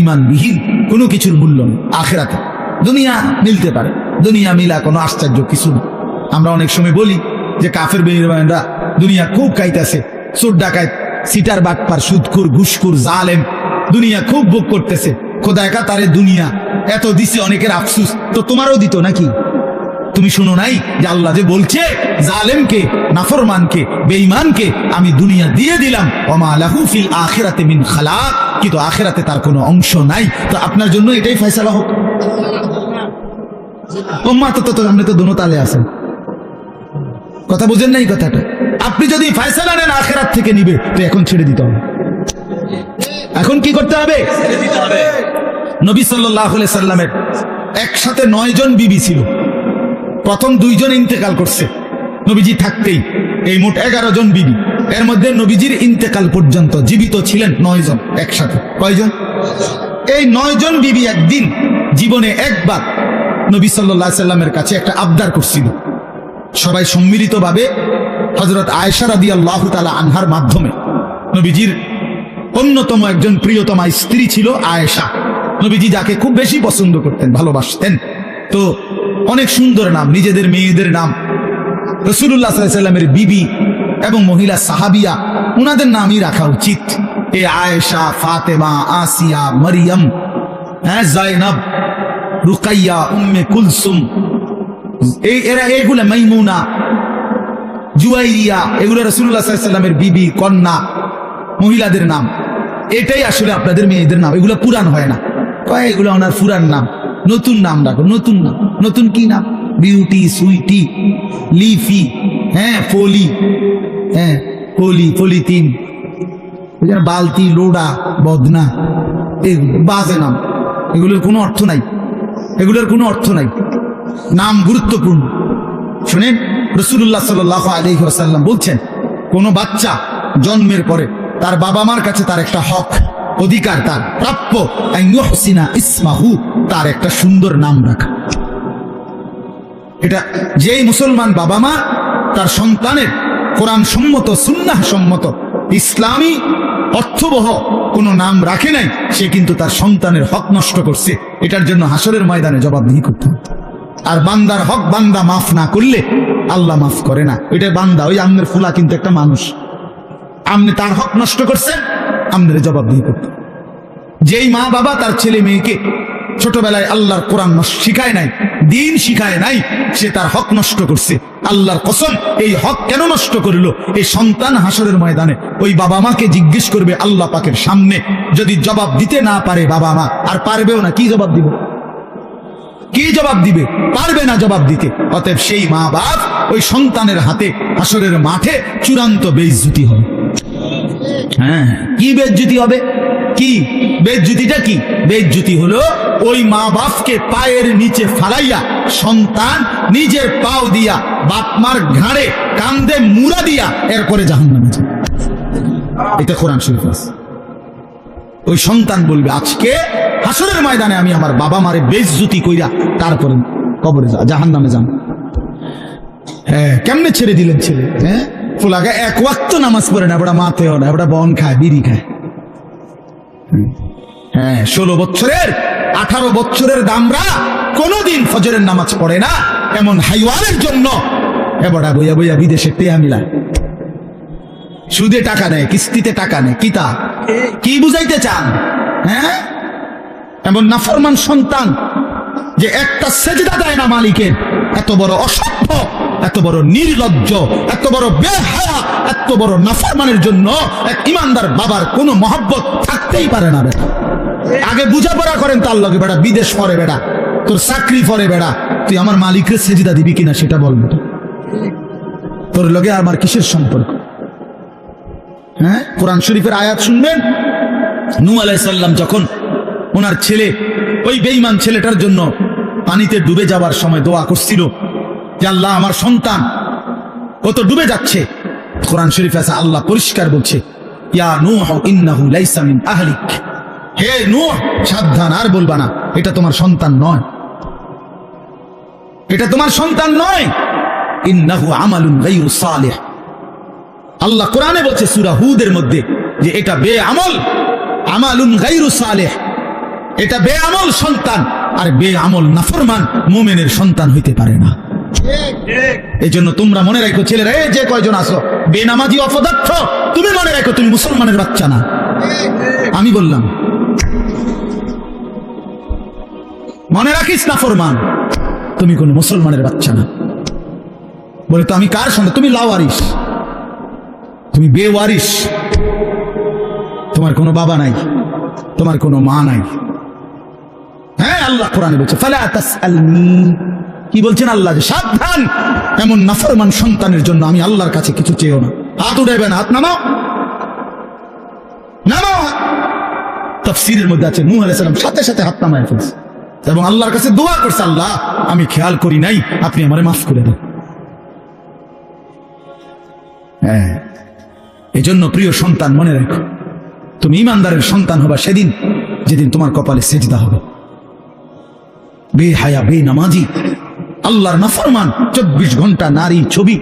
Speaker 1: ঈমানবিহীন কোনো কিছুর মূল্য নেই আখিরাতে। দুনিয়া মিলতে পারে, দুনিয়া মিলা কোনো আশ্চর্য কিছু না। আমরা অনেক সময় বলি যে কাফের বেঈমানরা দুনিয়া খুব খাইতেছে, চোর ডাকাত, সিটার বাটপার, সুদখোর, ঘুষখোর, জালেম দুনিয়া খুব ভোগ করতেছে। খোদা একা তারে দুনিয়া এত দিছে, অনেকের আফসুস, তো তোমারও দিত নাকি? তুমি শুনো নাই যে আল্লাহ যে বলছে জালেমকে, নাফরমানকে, বেঈমানকে আমি দুনিয়া দিয়ে দিলাম, ওমা লাহু ফিল আখিরাতি মিন খালাক, কিন্তু আখিরাতে তার কোনো অংশ নাই। তো আপনার জন্য এটাই ফয়সালা হোক। উম্মাত তো আপনি তো দোনো তালে আছেন, কথা বুঝেন নাই কথাটা। আপনি যদি ফয়সালা নেন আখিরাত থেকে নিবে, তো এখন ছেড়ে দিতে হবে। এখন কি করতে হবে? ছেড়ে দিতে হবে। নবী সাল্লাল্লাহু আলাইহি সাল্লামের একসাথে 9 জন বিবি ছিল। প্রথম 2 জন ইন্তেকাল করছে নবীজি থাকতেই, এই মোট 11 জন বিবি। এর মধ্যে নবীজির ইন্তেকাল পর্যন্ত জীবিত ছিলেন 9 জন একসাথে। কয়জন? এই 9 জন বিবি একদিন জীবনে একবার নবী সাল্লাল্লাহু আলাইহি সাল্লামের কাছে একটা আবদার করছিল। সবাই সম্মিলিতভাবে হযরত আয়েশা রাদিয়াল্লাহু তাআলা আনহার মাধ্যমে, নবীজির অন্যতম একজন প্রিয়তমা স্ত্রী ছিল আয়েশা, নবীজি যাকে খুব বেশি পছন্দ করতেন, ভালোবাসতেন। তো অনেক সুন্দর নাম, নিজেদের মেয়েদের নাম রাসূলুল্লাহ সাল্লাল্লাহু আলাইহি সাল্লামের বিবি এবং মহিলা সাহাবিয়া, ওনাদের নামই রাখা উচিত। এই আয়েশা, ফাতেমা, আসিয়া, মারিয়াম, জাইনাব, রুকাইয়া, উম্মে কুলসুম, এগুলা মাইমুনা, জুয়াইরিয়া, এগুলো রাসূলুল্লাহ সাল্লাল্লাহু আলাইহি সাল্লামের বিবি, কন্যা, মহিলাদের নাম। এটাই আসলে আপনাদের মেয়েদের নাম, এগুলো পুরান হয় না। কয় এগুলো ওনার পুরান নাম, নতুন নাম রাখো। নতুন নাম, নতুন কি নাম? বিউটি, সুইটি, লিফি, ফলি, ফলি, পলিথিন, বালতি, লোডা, বদনা, এগুলো বাজে নাম। এগুলোর কোনো অর্থ নাই, এগুলোর কোনো অর্থ নাই। নাম গুরুত্বপূর্ণ। শুনেন, রাসূলুল্লাহ সাল্লাল্লাহু আলাইহি ওয়াসাল্লাম বলছেন, কোন বাচ্চা জন্মের পরে তার বাবা মার কাছে তার একটা হক, অধিকার, তার প্রাপ্য আন ইউহসিনা ইসমাহু, তার একটা সুন্দর নাম রাখা। এটা যেই মুসলমান বাবা মা তার সন্তানের কোরআন সম্মত, সুন্নাহ সম্মত, ইসলামী অর্থবহ কোনো নাম রাখে নাই, সে কিন্তু তার সন্তানের হক নষ্ট করছে। এটার জন্য হাসরের ময়দানে জবাবদিহি করতে হবে। আর বান্দার হক বান্দা মাফ না করলে আল্লাহ মাফ করে না। ওইটা বান্দা, ওই আমনের ফুলা কিন্তু একটা মানুষ, আপনি তার হক নষ্ট করছেন, আপনার জবাবদিহি করতে। যেই মা বাবা তার ছেলে মেয়েকে ছোটবেলায় আল্লাহর কোরআন শিখায় নাই, দিন শিখায় নাই, সে তার হক নষ্ট করছে। আল্লাহর কসম, এই হক কেন নষ্ট করলো? এই সন্তান হাসরের ময়দানে ওই বাবা মাকে জিজ্ঞেস করবে আল্লাহ পাকের সামনে। যদি জবাব দিতে না পারে বাবা মা, আর পারবেও না, কি জবাব দিবে? কি জবাব দিবে? পারবে না জবাব দিতে। অতএব সেই মা বাপ ওই সন্তানের হাতে হাসরের মাঠে চূড়ান্ত বেইজ্জতি হবে। হ্যাঁ, কি বেইজ্জতি হবে? কি বেইজ্জতিটা? কি বেইজ্জতি হলো ওই মা বাপকে পায়ের নিচে ফালাইয়া সন্তান নিজের পাও দিয়া বাপ মার ঘাড়ে কান্দে মুড়া দিয়া এরপরে জাহান্নামে যাবে। এটা কোরআন শরীফ আছে। ওই সন্তান বলবে আজকে হাসরের ময়দানে আমি আমার বাবা মারে বেইজ্জতি কইরা তারপরে কবরে জাহান্নামে যান। হ্যাঁ, কেমনে ছেড়ে দিলেন ছেলে? হ্যাঁ, ফুলাকে এক ওয়াক্ত নামাজ পড়ে না, ওটা মাতেও না, ওটা বন খায়, বিড়ি খায়। হ্যাঁ, 16 বছরের 18 বছরের দামরা কোনদিন ফজরের নামাজ পড়ে না, এমন হাইওয়ানের জন্য এবারে বইয়া বইয়া বিদেশে টেয়া মিলায়, সুদে টাকা নেয়, কিস্তিতে টাকা নেয়। কি বুঝাইতে চান? হ্যাঁ, এমন নাফরমান সন্তান যে একটা সেজদা দেয় না মালিকের, এত বড় অসভ্য, এত বড় নির্লজ্জ, এত বড় বেহায়া, এত বড় নাফরমানের জন্য এক ইমানদার বাবার কোনো মহব্বত থাকতেই পারে না। বেটা আগে বুঝাপড়া করেন তার লগে, বেটা বিদেশ পরে, বেটা তোর চাকরি পরে, বেটা তুই আমার মালিকের সেজদা দিবি কিনা সেটা বল। বেটা তোর লগে আমার কিসের সম্পর্ক? হ্যাঁ, কোরআন শরীফের আয়াত শুনবেন। নূহ আলাইহিস সালাম যখন ওনার ছেলে, ওই বেঈমান ছেলেটার জন্য পানিতে ডুবে যাওয়ার সময় দোয়া করছিল যে আল্লাহ আমার সন্তান ও তো ডুবে যাচ্ছে, কোরআন শরীফে আছে আল্লাহ পরিষ্কার বলছে ইয়া নূহ ইন্নাহু লাইসা মিন আহলিক, হে নূহ সাবধান, আর বলবা না, এটা তোমার সন্তান নয়, এটা তোমার সন্তান নয়। ইন্নাহু আমালুন গায়রু সালিহ, আল্লাহ কোরআনে বলছে সূরা হুদের মধ্যে যে এটা বেআমল, আমালুন গায়রু সালিহ, এটা বেআমল সন্তান। আর বেআমল নাফরমান মুমিনের সন্তান হইতে পারে না। এই জন্য তোমরা মনে রাখো ছেলেরা, এই যে কয়জন আসো বেনামাজি অপদার্থ, তুমি মনে রাখো তুমি মুসলমানের বাচ্চা না। আমি বললাম মনে রাখিস নাফরমান, তুমি কোন মুসলমানের বাচ্চা না। বলে তো আমি কার সন্তান? তুমি লাওয়ারিস, তুমি বেওয়ারিস, তোমার কোনো বাবা নাই, তোমার কোনো মা নাই। হ্যাঁ, আল্লাহ কোরআনে বলছে ফালা তাসআলনি, কি বলছেন আল্লাহ? যে সাবধান, এমন নাফরমান সন্তানের জন্য আমি আল্লাহর কাছে কিছু চেয়েও না। হাত উঠাইবে না, হাত নামাও, নামাও। তাফসীরের মধ্যে আছে নূহ আলাইহিস সালাম সাথে সাথে হাত নামায় ফেলছে এবং আল্লাহর কাছে দোয়া করছে, আল্লাহ আমি খেয়াল করি নাই, আপনি আমারে মাফ করে দেন। হ্যাঁ, এই জন্য প্রিয় সন্তান মনে রাখো, তুমি ইমানদারের সন্তান হবা সেদিন যেদিন তোমার কপালে সেজদা হবে। বেহায়া, বেনামাজি, আল্লাহর নাফরমান, 24 ঘন্টা নারী ছবি,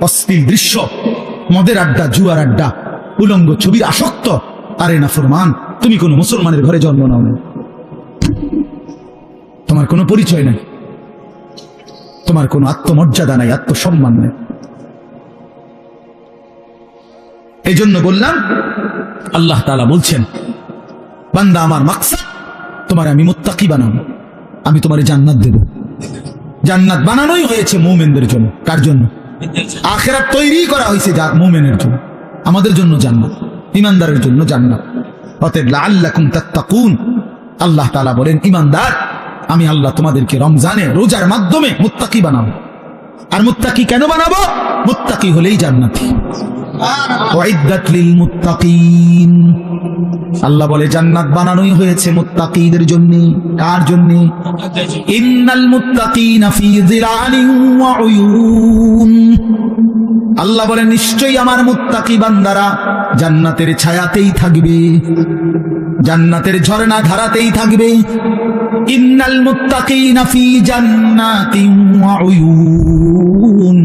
Speaker 1: অশ্লীল দৃশ্য, মদের আড্ডা, জুয়ার আড্ডা, উলঙ্গ ছবির আসক্ত। আরে নাফরমান, তুমি কোনো মুসলমানের ঘরে জন্ম নাও না, তোমার কোনো পরিচয় নাই, তোমার কোনো আত্মমর্যাদা নাই, আত্মসম্মান নেই। এই জন্য বললাম, আল্লাহ তাআলা বলছেন বান্দা আমার মাকসাদ তোমার আমি মুত্তাকি বানাবো, আমি তোমার জান্নাত দেব। জান্নাত বানানোই হয়েছে মুমিনদের জন্য। কার জন্য? আখিরাত তৈরি করা হয়েছে মুমিনের জন্য, আমাদের জন্য জান্নাত, ঈমানদারের জন্য জান্নাত। অতএব লাআল্লাকুম তাত্তাকুন, আল্লাহ তাআলা বলেন ঈমানদার আমি আল্লাহ তোমাদেরকে রমজানে রোজার মাধ্যমে মুত্তাকি বানাবো। আর মুত্তাকি কেন বানাবো? মুত্তাকি হলেই জান্নাতি। উইদ্দাত লিল মুত্তাকিন, আল্লাহ বলে জান্নাত বানানোই হয়েছে মুত্তাকিদের জন্য। কার জন্য? ইন্নাল মুত্তাকিনা ফি যিলালিন ওয়া উয়ুন, আল্লাহ বলে নিশ্চয়ই আমার মুত্তাকি বান্দারা জান্নাতের ছায়াতেই থাকবে। জান্নাতের ঝর্ণা ধারাতেই থাকবে। ইন্নাল মুত্তাকিনা ফি জান্নাতিন ওয়া উয়ুন,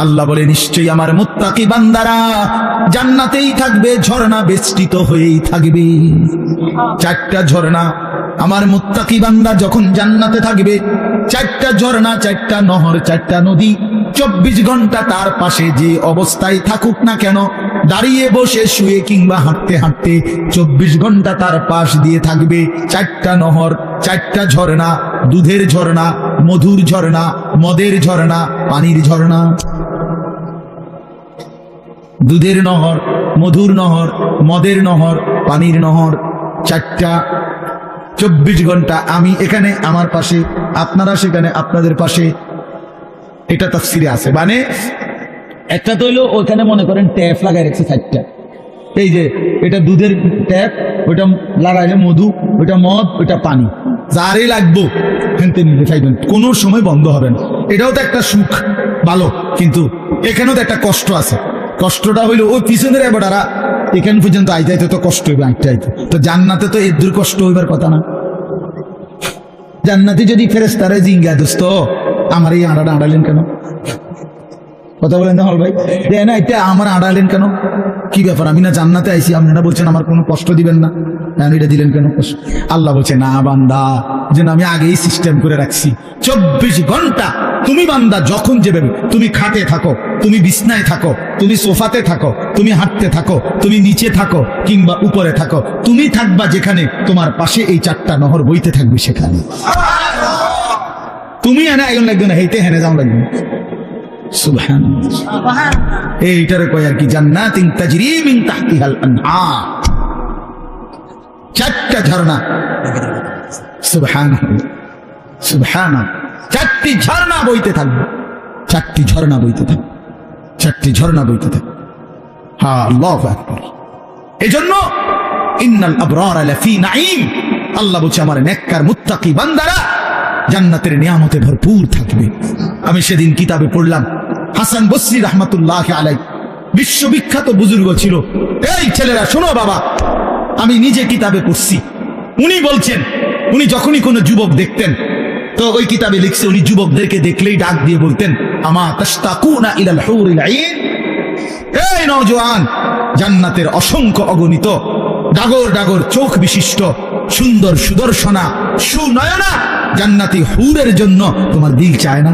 Speaker 1: আল্লাহ বলে নিশ্চয়ই আমার মুত্তাকি বান্দারা জান্নাতেই থাকবে, ঝর্ণা বেষ্টিত হয়েই থাকবে। চারটা ঝর্ণা আমার মুত্তাকি বান্দা যখন জান্নাতে থাকবে, চারটা ঝর্ণা, চারটা নহর, চারটা নদী 24 ঘন্টা তার পাশে যে অবস্থায় থাকুক না কেন, দাঁড়িয়ে বসে শুয়ে কিংবা হাঁটতে হাঁটতে 24 ঘন্টা তার পাশ দিয়ে থাকবে। চারটা নহর, চারটা ঝর্ণা, দুধের ঝর্ণা, মধুর ঝর্ণা, মদের ঝর্ণা, পানির ঝর্ণা। দুধের নহর, মধুর নহর, মদের নহর, পানির নহর, চারটা 24 ঘন্টা। আমি এখানে আমার পাশে, আপনারা সেখানে আপনাদের পাশে। এটা তাফসিরে আছে। মানে একটা তো হইলো ওখানে মনে করেন ট্যাপ লাগাই রাখছে 4টা, এই যে এটা দুধের ট্যাপ, ওইটা লাগাইলে মধু, ওইটা মদ, ওইটা পানি, যারে লাগবো হেনতে নিতে চাইবেন, কোনো সময় বন্ধ হবে না। এটাও তো একটা সুখ, ভালো, কিন্তু এখানেও তো একটা কষ্ট আছে। কষ্টটা হইলো ওই পিছনের এবারা এখান পর্যন্ত আইতে আইতে তো কষ্ট হইবে, আইতে আইতে। তো জান্নাতে তো এর দূর কষ্ট হইবার কথা না। জান্নাতে যদি ফেরেশতারা জিঙ্গা দোস্ত আমার এই আড়াটা আড়ালেন কেন, কথা বলেন হল ভাই, না এটা আমার আড়ালেন কেন, কি ব্যাপার, আমি না জান্নাতে আইছি, আপনারা বলছেন আমার কোনো কষ্ট দিবেন না, এটা দিলেন কেন কষ্ট? আল্লাহ বলছে না বান্দা, যেন আমি আগেই সিস্টেম করে রাখছি। 24 ঘন্টা তুমি বান্দা যখন যাবেন, তুমি খাটে থাকো, তুমি বিছনায় থাকো, তুমি সোফাতে থাকো, তুমি হাঁটতে থাকো, তুমি নিচে থাকো কিংবা উপরে থাকো, তুমি থাকবা যেখানে, তোমার পাশে এই 4টা নহর বইতে থাকবে সেখানে। তুমি এনে আইন লাগবে না, হেঁটে হেনে যাও লাগবে। সুবহানাল্লাহ, এইটারে কয় আর কি, জান্নাতিন তাজরি মিন তাহতিহাল আনহার, 4টা ঝর্ণা। সুবহানাল্লাহ, সুবহানাল্লাহ, 4টি ঝর্ণা বইতে থাকবে, 4টি ঝর্ণা বইতে থাকবে, 4টি ঝর্ণা বইতে থাকবে। হ্যাঁ, আল্লাহু আকবার। এজন্য ইন্নাল আবরার লাফি নাঈম, আল্লাহ বলছে আমার নেককার মুত্তাকি বান্দারা জান্নাতের নিয়ামতে ভরপুর থাকবে। আমি সেদিন কিতাবে পড়লাম, হাসান বসরি রাহমাতুল্লাহি আলাইহি বিশ্ববিখ্যাত বুজুর্গ ছিল। এই ছেলেরা শোনো বাবা, আমি নিজে কিতাবে পড়ছি। উনি বলছেন, উনি যখনই কোনো যুবক দেখতেন, তো ওই কিতাবে লিখছে উনি যুবকদেরকে দেখলেই ডাক দিয়ে বলতেন, আমা তাশতাকুনা ইলাল হুরিল আইন, এই নওজোয়ান, জান্নাতের অসংখ্য অগণিত ডাগর ডাগর চোখ বিশিষ্ট সুন্দর সুদর্শনা সুনয়না জান্নাতি হুরের জন্য তোমার দিল চায় না?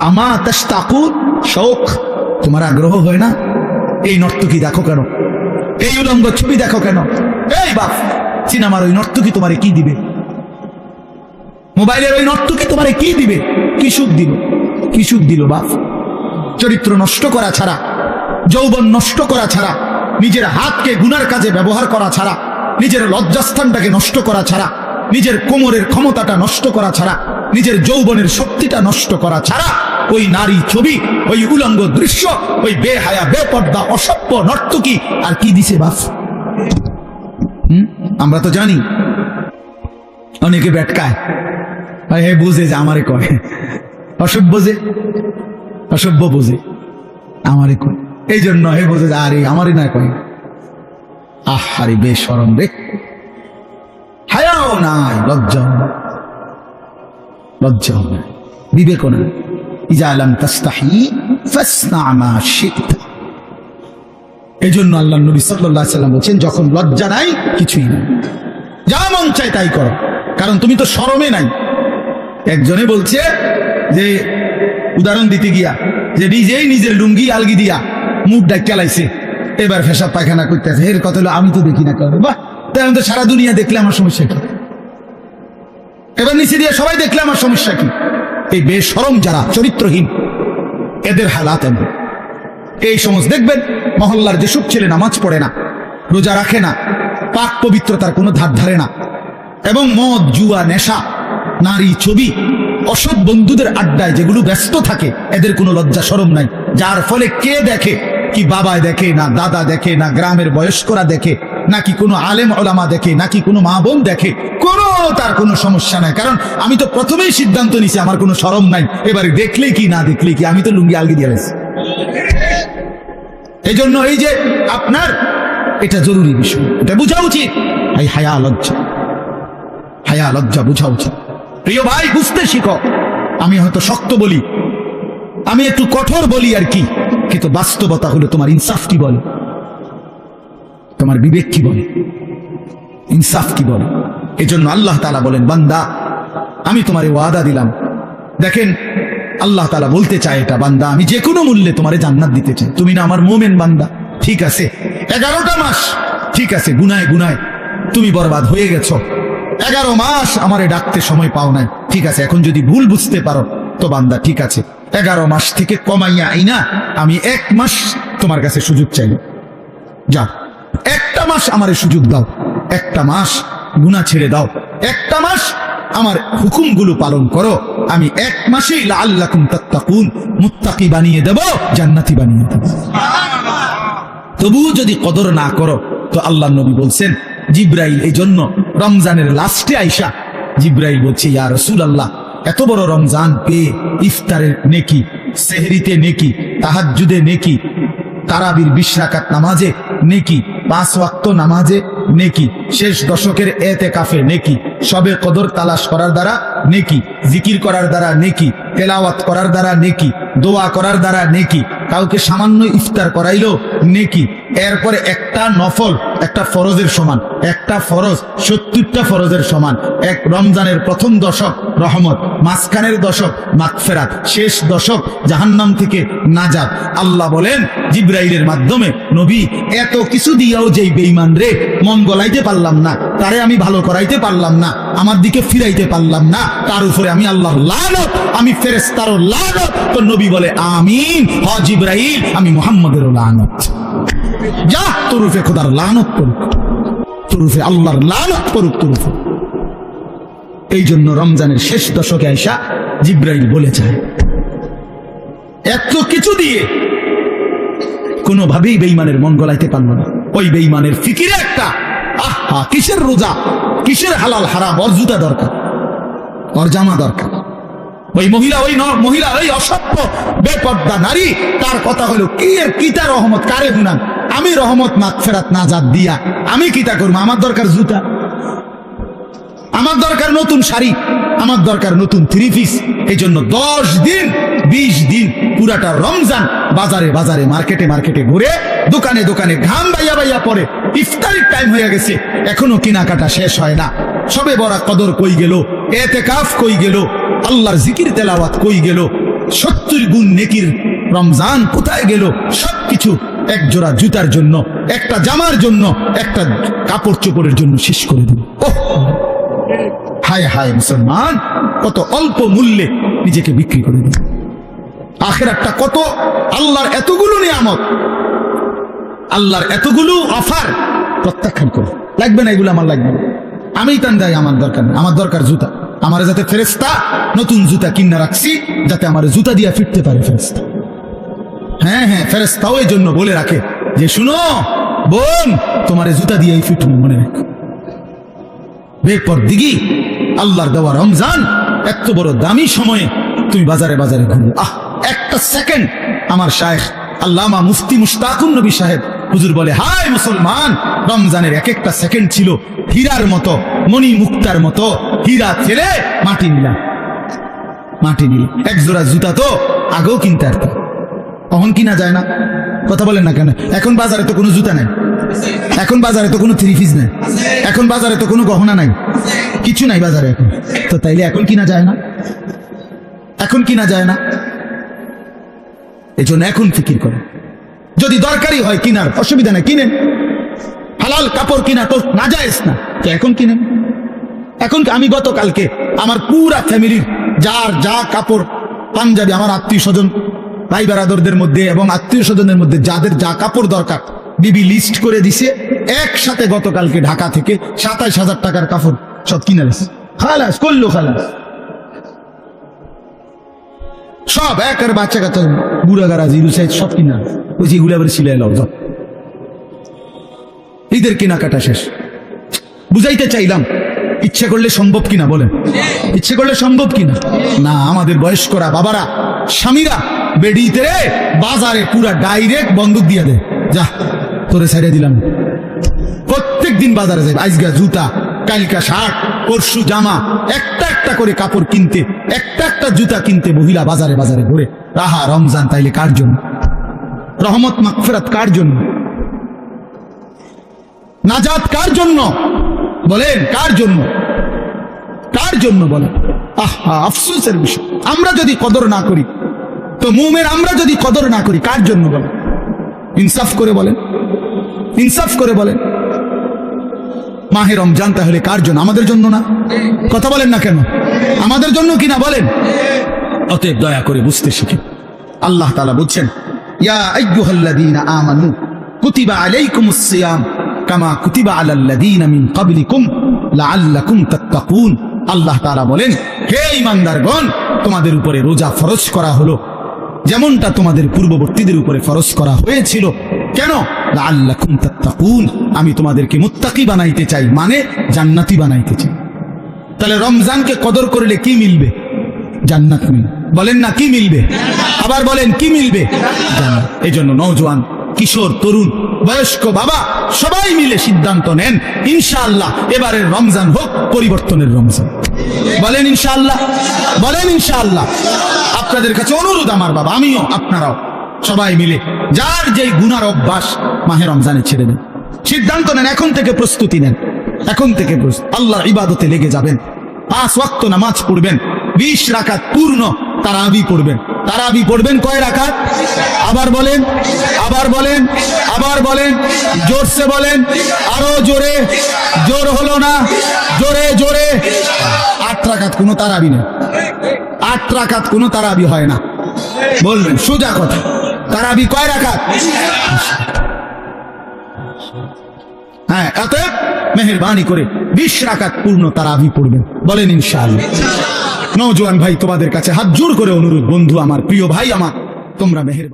Speaker 1: আমা তাশতাকুন, শৌক, তোমার আগ্রহ হয় না? এই নর্তকী দেখো কেন, এই উলঙ্গ ছবি দেখো কেন? এই বাপ, সিনেমার ওই নর্তকী তোমারে কি দিবে? মোবাইলের ওই নর্তকী তোমারে কি দিবে? কি সুখ দিল, কি সুখ দিল বাপ? চরিত্র নষ্ট করা ছাড়া, যৌবন নষ্ট করা ছাড়া, নিজের হাতকে গুনার কাজে ব্যবহার করা ছাড়া, নিজের লজ্জাস্থানটাকে নষ্ট করা ছাড়া, নিজের কোমরের ক্ষমতাটা নষ্ট করা ছাড়া, নিজের যৌবনের শক্তিটা নষ্ট করা ছাড়া ওই নারী ছবি, ওই উলঙ্গ দৃশ্য, ওই বেহায়া বেপর্দা অসভ্য নর্তকী আর কি দিছে বাপ? আমরা তো জানি। অনেকে ব্যাটকায়, হে বুঝে যে আমারে কয়, অসভ্য যে, অসভ্য বুঝে আমারে কয়, এই জন্য হে বুঝে যে আরে আমারে না কয়। আহারে বেশরম রে, হায়াও নাই, লজ্জাও নাই, লজ্জাও নাই, বিবেকও নাই। ইজা লাম তাস্তাহি ফাসনা মা শি'তা। এই জন্য আল্লাহ নবী সাল্লাল্লাহু আলাইহি ওয়াসাল্লাম বলেন, যখন লজ্জা নাই কিছুই নাই, যা মন চায় তাই করো, কারণ তুমি তো শরমে নাই। একজনে বলছে যে, উদাহরণ দিতে গিয়া, যে নিজেই নিজের লুঙ্গি আলগি দিয়া মুখ ডাক চালাইছে, এবার পেশাব পায়খানা করতেছে। এর কথা হলো আমি তো দেখি না কারণ, বাহ, তাই আমি তো সারা দুনিয়া দেখলে আমার সমস্যা কি? এবার নিচে দিয়ে সবাই দেখলে আমার সমস্যা কি? এই বেশরম যারা চরিত্রহীন, এদের হালাত এমন। এই সমস্ত দেখবেন মহল্লার যেসব ছেলে নামাজ পড়ে না, রোজা রাখে না, পাক পবিত্রতার কোনো ধার ধারে না, এবং মদ জুয়া নেশা নারী ছবি অসৎ বন্ধুদের আড্ডায় যেগুলো ব্যস্ত থাকে, এদের কোনো লজ্জা শরম নাই। যার ফলে কে দেখে, কি বাবা দেখে না, দাদা দেখে না, গ্রামের বয়স্করা দেখে নাকি কোনো আলেম ওলামা দেখে নাকি কোনো মা বোন দেখে, কোনো তার কোনো সমস্যা নাই। কারণ আমি তো প্রথমেই সিদ্ধান্ত নিছি আমার কোনো শরম নাই, এবারে দেখলেই কি না দেখলেই কি, আমি তো লুঙ্গি আলগি দিয়ে গেছি। এই জন্য এই যে আপনার এটা জরুরি বিষয়, এটা বোঝা উচিত। এই হায়া লজ্জা বোঝা উচিত। প্রিয় ভাই, বুঝতে শিখো। আমি হয়তো শক্ত বলি, আমি একটু কঠোর বলি আর কি, কিন্তু বাস্তবতা হলো তোমার ইনসাফ কি বলে, তোমার বিবেক কি বলে, ইনসাফ কি বলে। এজন্য আল্লাহ তাআলা বলেন, বান্দা আমি তোমারে ওয়াদা দিলাম। দেখেন আল্লাহ তাআলা বলতে চায় এটা, বান্দা আমি যে কোনো মূল্যে তোমারে জান্নাত দিতে চাই। তুমি না আমার মুমিন বান্দা, ঠিক আছে 11টা মাস, ঠিক আছে গুনায় গুনায় তুমি বরবাদ হয়ে গেছো, 11 মাস আমারে ডাকতে সময় পাও নাই, ঠিক আছে। এখন যদি ভুল বুঝতে পারো তো বান্দা ঠিক আছে, 11 মাস থেকে কমাইয়া আইনা আমি 1 মাস তোমার কাছে সুযোগ চাই, যা 1টা মাস আমারে সুযোগ দাও, 1টা মাস গুনাহ ছেড়ে দাও, 1টা মাস আমার হুকুমগুলো পালন করো, আমি 1 মাসেই লাআল্লাকুম তাত্তাকুন মুত্তাকি বানিয়ে দেব, জান্নাতি বানিয়ে দেব। তবুও যদি কদর না করো তো আল্লাহর নবী বলছেন, জিব্রাইল এই জন্য রমজানের লাস্টে আইসা জিব্রাইল বলছে, ইয়া রাসূলুল্লাহ এত বড় রমজান পেয়ে ইফতারের নেকি, সেহরিতে নেকি, তাহাজ্জুদে নেকি, তারাবির 20 রাকাত নামাজে নেকি, 5 ওয়াক্ত নামাজে নেকি, শেষ দশকের এতেকাফে নেকি, সবে কদর তালাশ করার দ্বারা নেকি, জিকির করার দ্বারা নেকি, তেলাওয়াত করার দ্বারা নেকি, দোয়া করার দ্বারা নেকি, কাউকে সামান্য ইফতার করাইলো নেকি, এরপরে একটা নফল একটা ফরজের সমান, একটা ফরজ 70টা ফরজের সমান, এক রমজানের প্রথম দশক রহমত, মাঝখানের দশক মাগফিরাত, শেষ দশক জাহান্নাম থেকে নাজাত। আল্লাহ বলেন জিব্রাইলের মাধ্যমে, নবী এত কিছু দিয়েও যেই বেঈমান রে মন গলাইতে পারলাম না, তারে আমি ভালো করাইতে পারলাম না, আমার দিকে ফিরাইতে পারলাম না, তার উপরে আমি আল্লাহর লানত, আমি ফেরেশতারও লানত। তো নবী বলে আমিন, হ জিব্রাইল আমি মুহাম্মদেরও লানত, যা তোর উপরে খোদার লানত পড়ুক, তোর উপরে আল্লাহর লানত পড়ুক তোর উপরে। এই জন্য রমজানের শেষ দশকে আইসা জিব্রাইল বলে যায়, এত কিছু দিয়ে কোনোভাবেই বেঈমানের মন গলাইতে পারল না। ওই বেঈমানের ফিকিরে একটা, আহা কিসের রোজা, কিসের হালাল হারাম, ওর জুতা দরকার, ওর জামা দরকার। ওই মহিলা, ওই অসভ্য বেপর্দা নারী, তার কথা হলো কি তার রহমত কারে গুনান, আমি রহমত মাগফিরাত নাজাত দিয়া আমি কিতা করবো, আমার দরকার জুতা, আমার দরকার নতুন শাড়ি, আমার দরকার নতুন 3 পিস। এই জন্য 10 দিন 20 দিন পুরাটা রমজান বাজারে বাজারে মার্কেটে মার্কেটে ঘুরে, দোকানে দোকানে ঘাম বাইয়া পড়ে, ইফতারির টাইম হয়ে গেছে, এখনো কেনাকাটা শেষ হয় না। সবে বড় কদর কই গেল, এতেকাফ কই গেল, আল্লাহর জিকির তেলাওয়াত কই গেল, 70 গুণ নেকির রমজান কোথায় গেল? সবকিছু এক জোড়া জুতার জন্য, একটা জামার জন্য, একটা কাপড় চোপড়ের জন্য শেষ করে দিল। হায় হায় মুসলমান, কত অল্প মূল্যে নিজেকে বিক্রি করে দিল। আখিরাতটা কত, আল্লাহর এতগুলো নিয়ামত, আল্লাহর এতগুলো অফার প্রত্যাখ্যান করো, লাগবে না এগুলো, আমার লাগবে না, আমি টান যাই, আমার দরকার না, আমার দরকার জুতা। আমার যাতে ফেরেশতা নতুন জুতা কিনা রাখছি, যাতে আমার জুতা দিয়া ফিরতে পারে ফেরেশতা। হ্যাঁ হ্যাঁ, ফেরেশতাও এই জন্য বলে রাখে যে শুনো বোন, তোমার জুতা দিয়েই ফিটবো, মনে রাখো। বেপর দিঘি আল্লাহর দেওয়া রমজান, এত বড় দামি সময়ে তুমি বাজারে বাজারে ঘুরো। একটা সেকেন্ড, আমার শায়েখ আল্লামা মুফতি মুশতাকুন নবী সাহেব হুজুর বলে, হায় মুসলমান, রমজানের এক একটা সেকেন্ড ছিল হীরার মতো, মণি মুক্তার মতো, হীরা ছেড়ে মাটি নিলাম, মাটি নিল। এক জোড়া জুতা তো আগেও কিনতে পারতাম, তখন কিনা যায় না। কথা বলেন না কেন? এখন বাজারে তো কোনো জুতা নাই, এখন বাজারে তো কোনো 3 পিস নাই, এখন বাজারে তো কোনো গহনা নাই, কিছু নাই বাজারে এখন। তো তাইলে এখন কিনা যায় না, এখন কিনা যায় না। এই জন্য এখন ফিকির করো, যদি দরকারি হয় কিনার অসুবিধা নাই, কিনেন। হালাল কাপড় কিনা তো নাজায়েজ না, তো এখন কিনেন। এখন আমি গতকালকে আমার পুরা ফ্যামিলির যার যা কাপড় পাঞ্জাবি, আমার আত্মীয় স্বজন ভাই বেরাদরদের মধ্যে এবং আত্মীয় স্বজনের মধ্যে যাদের যা কাপড় দরকার বিবি লিস্ট করে দিছে, একসাথে গতকালকে ঢাকা থেকে 27,000 টাকার কাপড় সব কিনে দিছে, খালাস করলো, খালাস সব, একের বাচ্চা কাচ্চা বুড়া গাড়া জিরু সাইজ সব কিনা, ওই যে গুলা সিলাই লাও। ঈদের কেনাকাটা শেষ। বুঝাইতে চাইলাম ইচ্ছে করলে সম্ভব কিনা, বলেন ইচ্ছে করলে সম্ভব কিনা? না, আমাদের বয়স্করা বাবারা স্বামীরা বেডিতে বাজারে পুরা ডাইরেক্ট বন্দুক দিয়ে দেয়, যা তোরে ছেড়ে দিলাম, প্রত্যেক দিন বাজারে যাবে, আজকা জুতা, কালকা শার্ট, পরশু জামা, একটা একটা করে কাপড় কিনতে, একটা একটা জুতা কিনতে মহিলা বাজারে বাজারে ঘুরে। রাহা রমজান তাইলে কার জন্য? রহমত মাগফিরাত কার জন্য? নাজাত কার জন্য? বলেন কার জন্য? কার জন্য বলেন? আহা, আফসোসের বিষয়। আমরা যদি কদর না করি তো মুমিন, আমরা যদি কদর না করি কার জন্য বলেন? ইনসাফ করে বলেন, ইনসাফ করে বলেন। মাহে রমজান তাহলে কার জন্য? আমাদের জন্য না? কথা বলেন না কেন? আমাদের জন্য কিনা বলেন? অতএব দয়া করে বুঝতে শিখেন। আল্লাহ তাআলা বলছেন, ইয়া আইয়ুহাল্লাযীনা আমানু কুতিবা আলাইকুমুস সিয়াম কামা কুতিবা আলাল্লাযীনা মিন ক্বাবলিকুম লাআল্লাকুম তাত্তাকুন। আল্লাহ তাআলা বলেন, হে ঈমানদারগণ, তোমাদের উপরে রোজা ফরজ করা হলো যেমনটা তোমাদের পূর্ববর্তীদের উপরে ফরজ করা হয়েছিল। কেন? লাআল্লাকুম তাত্তাকুন, আমি তোমাদেরকে মুত্তাকি বানাইতে চাই, মানে জান্নাতি বানাইতে চাই। তাহলে রমজানকে কদর করলে কি মিলবে? জান্নাত মিলবে। বলেন না কি মিলবে? আবার বলেন কি মিলবে? জান্নাত। এই জন্য নওজোয়ান, কিশোর, তরুণ, বয়স্ক, বাবা সবাই মিলে সিদ্ধান্ত নেন, ইনশাআল্লাহ এবারের রমজান হোক পরিবর্তনের রমজান। বলেন ইনশাআল্লাহ, বলেন ইনশাআল্লাহ। আপনাদের কাছে অনুরোধ আমার বাবা, আমিও, আপনারাও সবাই মিলে যার যেই গুনার অভ্যাস মাহে রমজানে ছেড়ে দেন। সিদ্ধান্ত নেন, এখন থেকে প্রস্তুতি নেন, এখন থেকে আল্লাহর ইবাদতে লেগে যাবেন। 5 ওয়াক্ত নামাজ পড়বেন, 20 রাকাত পূর্ণ তারাবি পড়বেন। তারাবি পড়বেন কয় রাকাত? আবার বলেন, আবার বলেন, আবার বলেন, জোরসে বলেন, আরো জোরে। জোর হলো না, জোরে জোরে। 8 রাকাত কোনো তারাবি নেই, 8 রাকাত কোনো তারাবি হয় না। বলবেন সোজা কথা, তারাবি কয় রাকাত? হ্যাঁ, অতএব মেহেরবানি করে 20 রাকাত পূর্ণ তারাবি পড়বেন। বলেন ইনশাআল্লাহ। নওজোয়ান ভাই, তোমাদের কাছে হাত জোর করে অনুরোধ, বন্ধু আমার, প্রিয় ভাই আমার, তোমরা মেহেরবানি